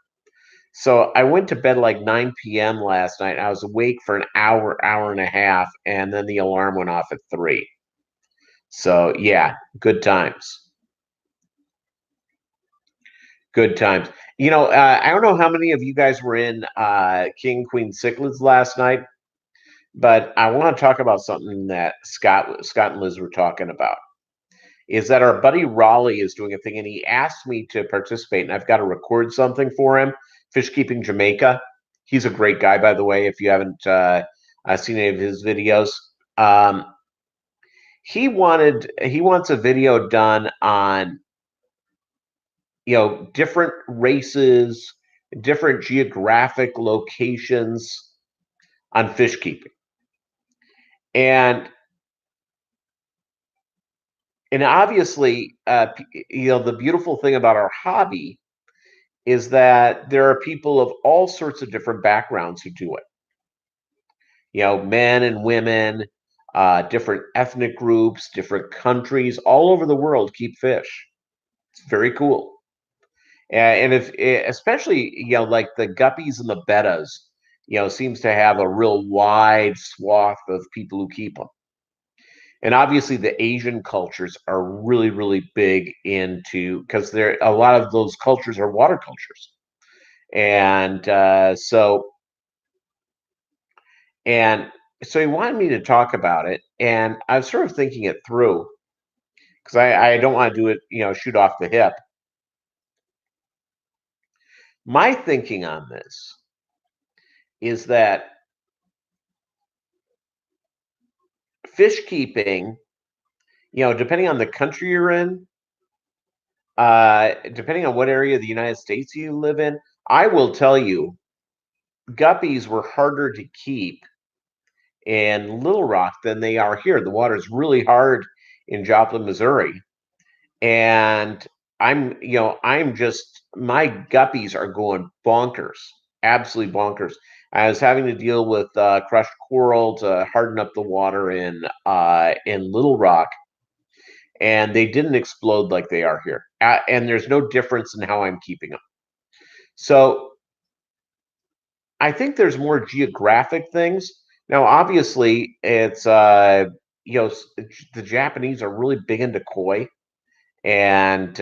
So I went to bed like 9 p.m. last night. I was awake for an hour and a half, and then the alarm went off at 3. So yeah, good times. Good times. I don't know how many of you guys were in King Queen Cichlids last night, but I want to talk about something that Scott and Liz were talking about. Is that our buddy Raleigh is doing a thing, and he asked me to participate, and I've got to record something for him. Fish Keeping Jamaica. He's a great guy, by the way. If you haven't seen any of his videos, um, he wants a video done on different races, different geographic locations on fish keeping. And obviously, the beautiful thing about our hobby is that there are people of all sorts of different backgrounds who do it. Men and women, different ethnic groups, different countries, all over the world keep fish. It's very cool. And if especially like the guppies and the bettas, seems to have a real wide swath of people who keep them. And obviously the Asian cultures are really, really big into, because there a lot of those cultures are water cultures. And and so he wanted me to talk about it, and I was sort of thinking it through because I don't want to do it, shoot off the hip. My thinking on this is that fish keeping, depending on the country you're in, depending on what area of the United States you live in, I will tell you, guppies were harder to keep in Little Rock than they are here. The water's really hard in Joplin, Missouri, and I'm just my guppies are going bonkers, absolutely bonkers. I was having to deal with crushed coral to harden up the water in Little Rock, and they didn't explode like they are here. And there's no difference in how I'm keeping them. So I think there's more geographic things. Now, obviously, it's the Japanese are really big into koi, and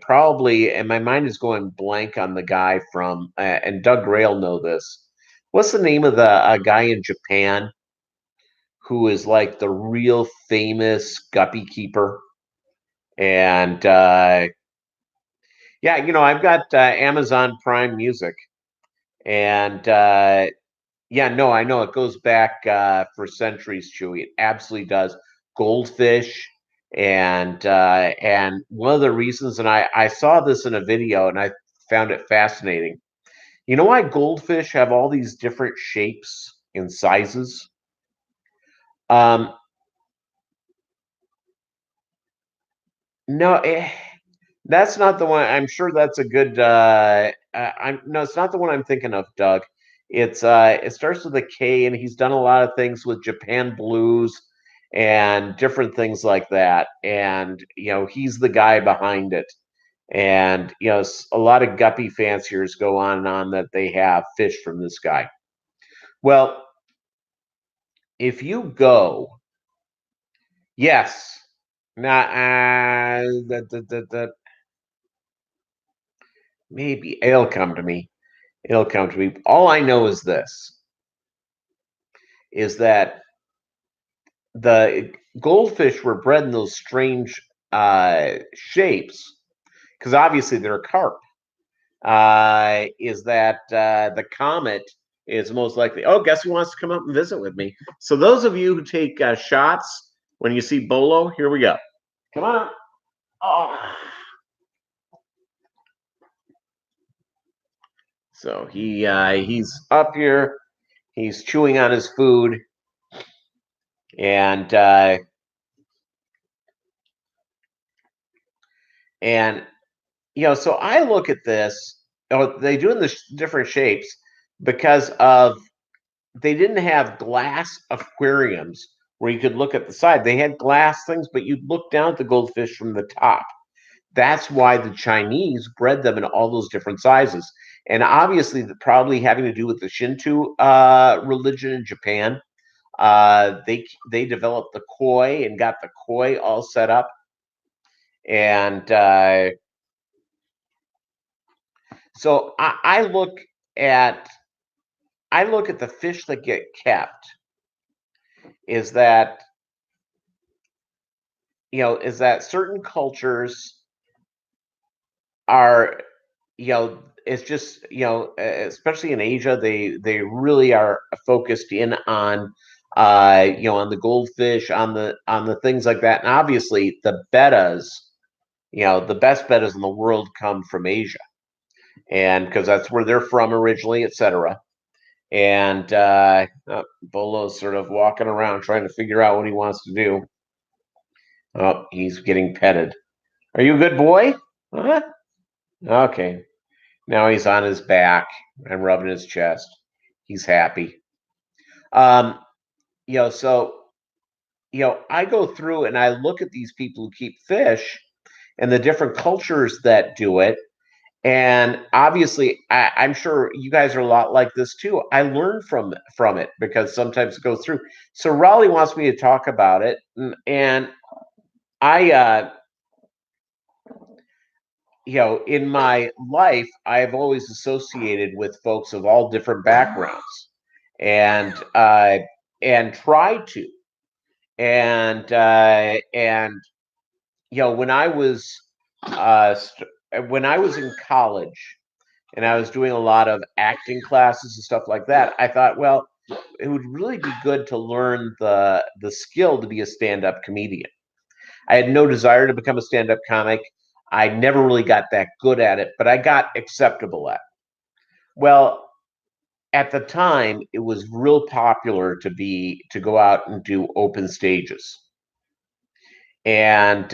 probably, and my mind is going blank on the guy from, and Doug Rail know this. What's the name of the guy in Japan who is like the real famous guppy keeper? And yeah, I've got Amazon Prime Music, and yeah, no, I know it goes back for centuries, Chewy. It absolutely does. Goldfish, and one of the reasons, and I saw this in a video, and I found it fascinating. You know why goldfish have all these different shapes and sizes? Um, no, that's not the one. I'm sure that's a good. I'm no, it's not the one I'm thinking of, Doug. It starts with a K, and he's done a lot of things with Japan Blues and different things like that. And he's the guy behind it. And a lot of guppy fanciers go on and on that they have fish from this guy. Well, if you go, yes, not maybe it'll come to me. It'll come to me. All I know is this: is that the goldfish were bred in those strange shapes because obviously they're carp. Is that the comet is most likely? Oh, guess who wants to come up and visit with me? So those of you who take shots when you see Bolo, here we go. Come on. Oh. So he's up here. He's chewing on his food, and and so I look at this. Oh, they do in the different shapes because of they didn't have glass aquariums where you could look at the side. They had glass things, but you'd look down at the goldfish from the top. That's why the Chinese bred them in all those different sizes. And obviously, probably having to do with the Shinto religion in Japan. They developed the koi and got the koi all set up, and so at I look at the fish that get kept. Is that is that certain cultures are it's just especially in Asia, they really are focused in on on the goldfish, on the things like that. And obviously the bettas, the best bettas in the world come from Asia, and because that's where they're from originally, etc. And Bolo's sort of walking around trying to figure out what he wants to do. Oh, he's getting petted. Are you a good boy? Huh? Okay. Now he's on his back and rubbing his chest. He's happy. Um, so I go through and I look at these people who keep fish and the different cultures that do it. And obviously, I'm sure you guys are a lot like this too. I learn from it because sometimes it goes through. So Raleigh wants me to talk about it, and I in my life, I've always associated with folks of all different backgrounds, and tried to, and when I was when I was in college and I was doing a lot of acting classes and stuff like that, I thought, well, it would really be good to learn the skill to be a stand-up comedian. I had no desire to become a stand-up comic. I never really got that good at it, but I got acceptable at it. Well, at the time, it was real popular to go out and do open stages. And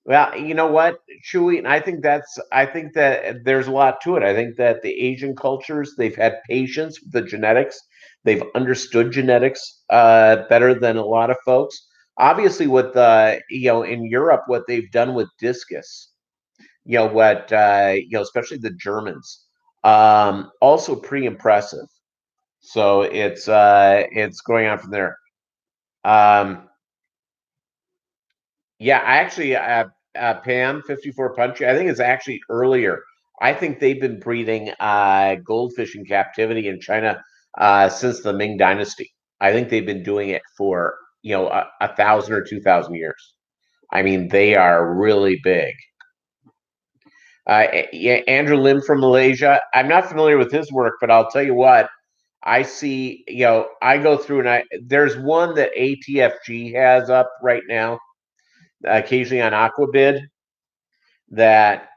well, you know what, Chewy, and I think that there's a lot to it. I think that the Asian cultures, they've had patience with the genetics. They've understood genetics better than a lot of folks. Obviously, with in Europe, what they've done with discus, what especially the Germans, also pretty impressive. So it's going on from there. Um, Yeah, I actually, Pam 54 Punchy, I think it's actually earlier. I think they've been breeding goldfish in captivity in China since the Ming Dynasty. I think they've been doing it for, 1,000 or 2,000 years. I mean, they are really big. Yeah, Andrew Lim from Malaysia. I'm not familiar with his work, but I'll tell you what, I see, I go through and there's one that ATFG has up right now, occasionally on Aquabid, that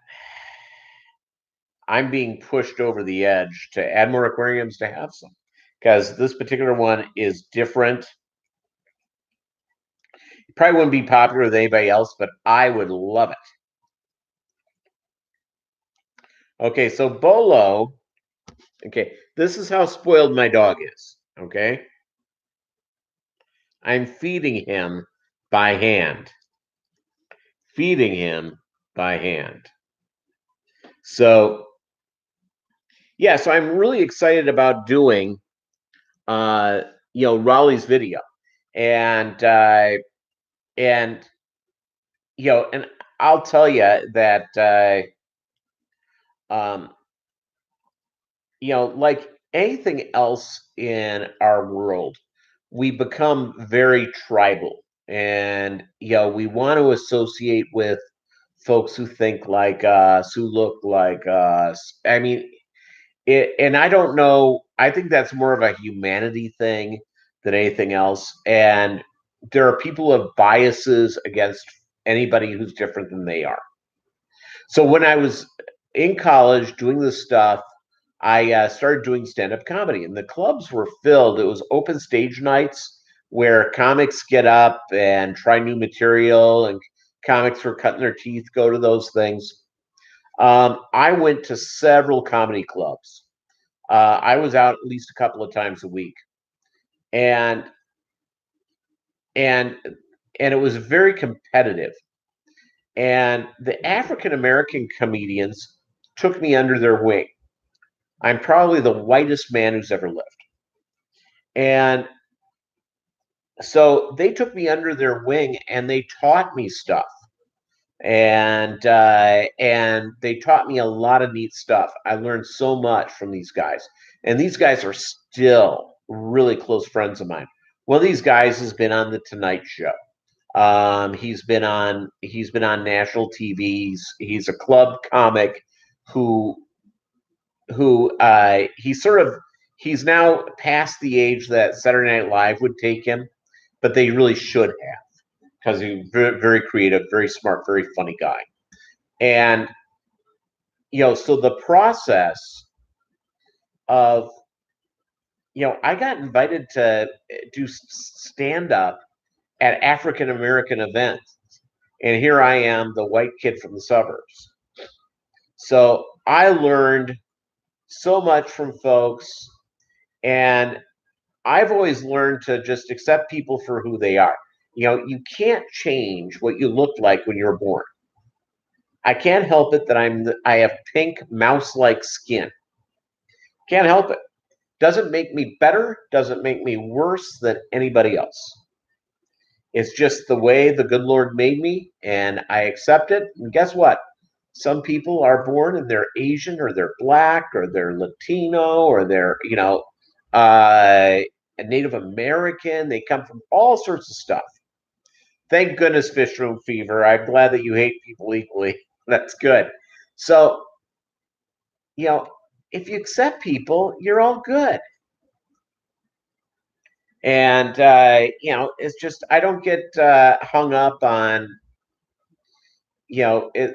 I'm being pushed over the edge to add more aquariums to have some, because this particular one is different. It probably wouldn't be popular with anybody else, but I would love it. Okay, so Bolo. Okay, this is how spoiled my dog is. Okay, I'm feeding him by hand. Feeding him by hand. So yeah, so I'm really excited about doing uh Raleigh's video. And and and I'll tell you that um like anything else in our world, we become very tribal, and we want to associate with folks who think like us, who look like us. I mean, and I don't know, I think that's more of a humanity thing than anything else. And there are people who have biases against anybody who's different than they are. So when I was in college doing this stuff, I started doing stand-up comedy, and the clubs were filled. It was open stage nights where comics get up and try new material, and comics were cutting their teeth, go to those things. I went to several comedy clubs. I was out at least a couple of times a week, and and and it was very competitive. And the African American comedians took me under their wing. I'm probably the whitest man who's ever lived. And so they took me under their wing and they taught me stuff. And they taught me a lot of neat stuff. I learned so much from these guys. And these guys are still really close friends of mine. One of these guys has been on the Tonight Show. He's been on national TV. He's a club comic who he's now past the age that Saturday Night Live would take him, but they really should have, because he's very, very creative, very smart, very funny guy. And so the process of I got invited to do stand up at African American events, and here I am, the white kid from the suburbs. So I learned so much from folks, and I've always learned to just accept people for who they are. You can't change what you look like when you're born. I can't help it that I have pink mouse-like skin. Can't help it. Doesn't make me better, doesn't make me worse than anybody else. It's just the way the good Lord made me, and I accept it. And guess what? Some people are born and they're Asian, or they're black, or they're Latino, or they're, a Native American. They come from all sorts of stuff. Thank goodness, Fish Room Fever. I'm glad that you hate people equally. That's good. So, you know, if you accept people, you're all good. And it's just, I don't get hung up on,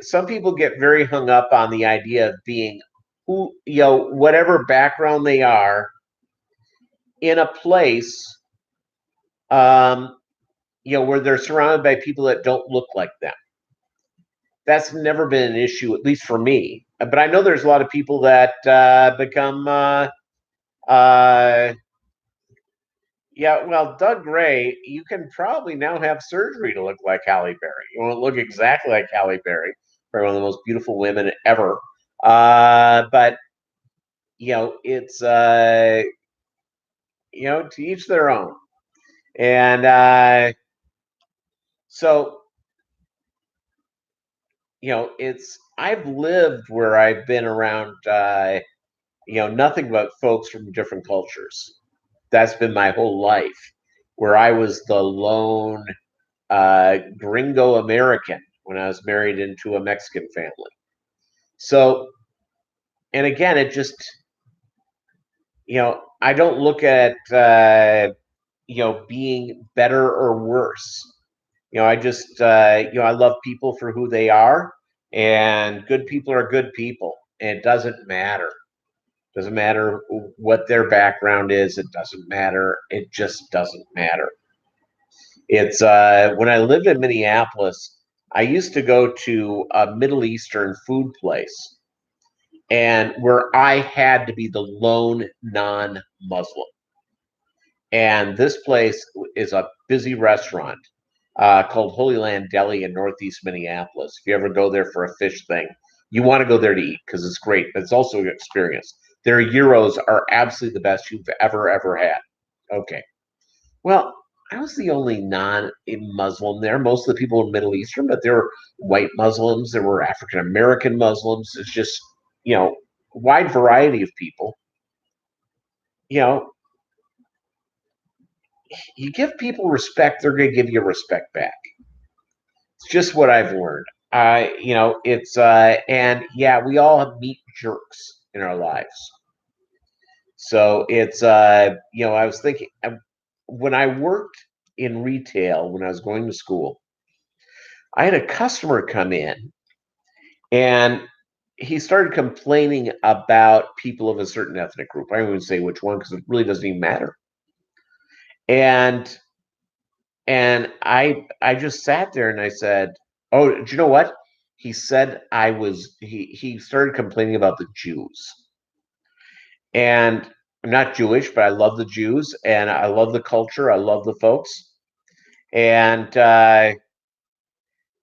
some people get very hung up on the idea of being who, whatever background they are, in a place, um, where they're surrounded by people that don't look like them. That's never been an issue, at least for me. But I know there's a lot of people that become, yeah, well, Doug Gray, you can probably now have surgery to look like Halle Berry. You won't look exactly like Halle Berry, probably one of the most beautiful women ever. But it's to each their own. And so I've lived where I've been around, nothing but folks from different cultures. That's been my whole life, where I was the lone gringo American when I was married into a Mexican family. So, and again, it just, I don't look at, being better or worse. I just, I love people for who they are, and good people are good people. And it doesn't matter. Doesn't matter what their background is. It doesn't matter. It just doesn't matter. It's when I lived in Minneapolis, I used to go to a Middle Eastern food place, and where I had to be the lone non-Muslim. And this place is a busy restaurant called Holy Land Deli in Northeast Minneapolis. If you ever go there for a fish thing, you want to go there to eat because it's great. But it's also an experience. Their gyros are absolutely the best you've ever had. Okay. Well, I was the only non-Muslim there. Most of the people were Middle Eastern, but there were white Muslims, there were African American Muslims. It's just, you know, wide variety of people. You know, you give people respect, they're going to give you respect back. It's just what I've learned. It's and yeah, we all meet jerks in our lives. So it's I was thinking when I worked in retail when I was going to school, I had a customer come in and he started complaining about people of a certain ethnic group. I won't even say which one because it really doesn't even matter. And I just sat there and I said, "Oh, do you know what?" He said he started complaining about the Jews. And I'm not Jewish, but I love the Jews and I love the culture. I love the folks. And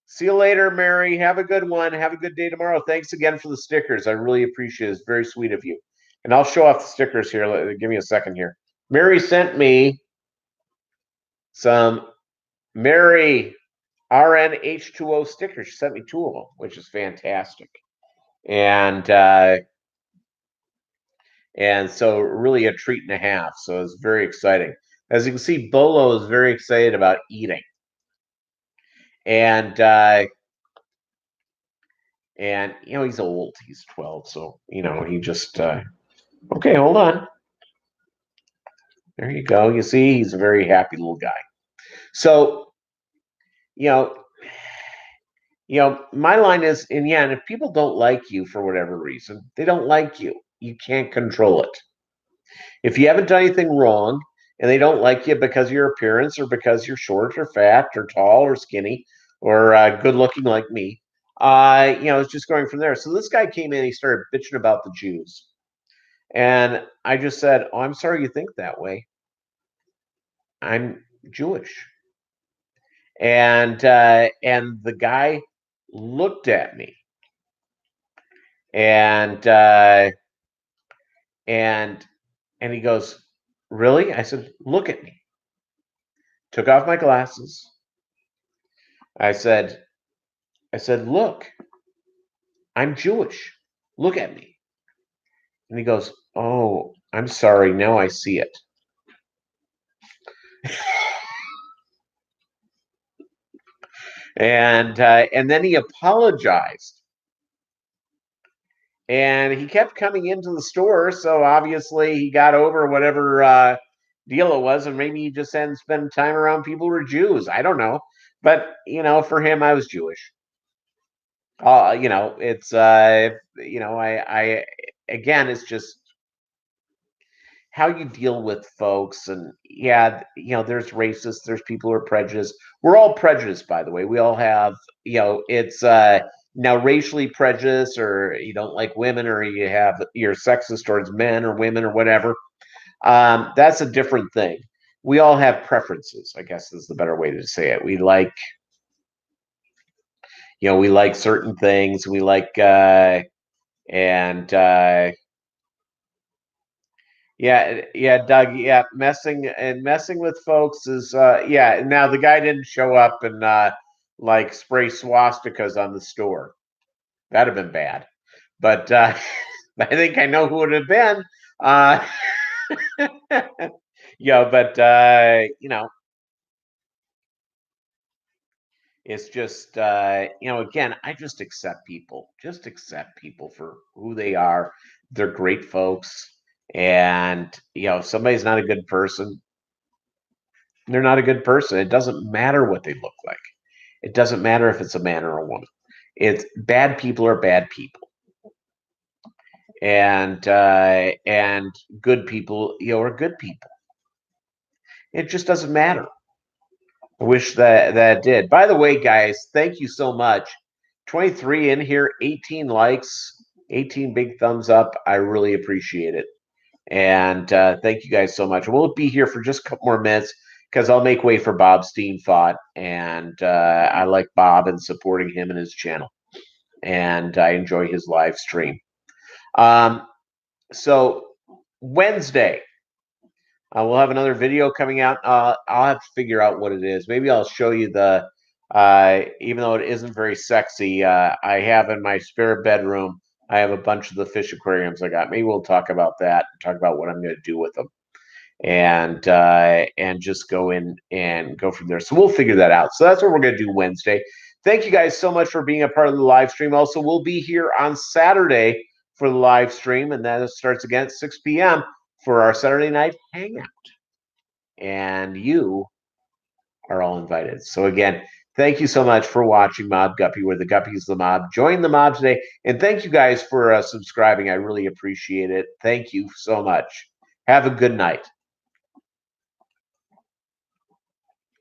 see you later, Mary. Have a good one. Have a good day tomorrow. Thanks again for the stickers. I really appreciate it. It's very sweet of you. And I'll show off the stickers here. Give me a second here. Mary sent me some Mary RNH2O stickers. She sent me 2 of them, which is fantastic. And so really a treat and a half. So it's very exciting. As you can see, Bolo is very excited about eating. And he's old. He's 12, so he just okay, hold on. There you go. You see, he's a very happy little guy. So, you know, my line is, and if people don't like you for whatever reason, they don't like you. You can't control it. If you haven't done anything wrong and they don't like you because of your appearance or because you're short or fat or tall or skinny or good looking like me, it's just going from there. So this guy came in, he started bitching about the Jews. And I just said, "Oh, I'm sorry you think that way. I'm Jewish." And the guy looked at me and and he goes, "Really?" I said, "Look at me." Took off my glasses. I said, "Look, I'm Jewish. Look at me." And he goes, "Oh, I'm sorry. Now I see it." And then he apologized. And he kept coming into the store, so obviously he got over whatever deal it was, and maybe he just hadn't spent time around people who were Jews. I don't know, but for him, I was Jewish. It's I again, it's just how you deal with folks, and there's racists, there's people who are prejudiced. We're all prejudiced, by the way. We all have, it's now racially prejudiced, or you don't like women, or you're sexist towards men or women or whatever. That's a different thing. We all have preferences, I guess is the better way to say it. We like certain things. We like and yeah, Doug. Yeah, messing with folks is yeah. Now the guy didn't show up and like spray swastikas on the store. That'd have been bad. But I think I know who it would have been. Uh, but it's just again, I just accept people. Just accept people for who they are. They're great folks. And if somebody's not a good person, they're not a good person. It doesn't matter what they look like. It doesn't matter if it's a man or a woman. It's bad people are bad people. And good people, are good people. It just doesn't matter. I wish that did. By the way, guys, thank you so much. 23 in here, 18 likes, 18 big thumbs up. I really appreciate it. And thank you guys so much. We'll be here for just a couple more minutes because I'll make way for Bob Steenfot. And I like Bob and supporting him and his channel. And I enjoy his live stream. So Wednesday, we'll have another video coming out. I'll have to figure out what it is. Maybe I'll show you the, even though it isn't very sexy, I have in my spare bedroom, I have a bunch of the fish aquariums I got. Maybe we'll talk about that, talk about what I'm going to do with them, and just go in and go from there. So we'll figure that out. So that's what we're going to do Wednesday. Thank you guys so much for being a part of the live stream. Also, we'll be here on Saturday for the live stream, and then it starts again at 6 p.m. for our Saturday night hangout. And you are all invited. So again, thank you so much for watching Mob Guppy, where the Guppy's the mob. Join the mob today. And thank you guys for subscribing. I really appreciate it. Thank you so much. Have a good night.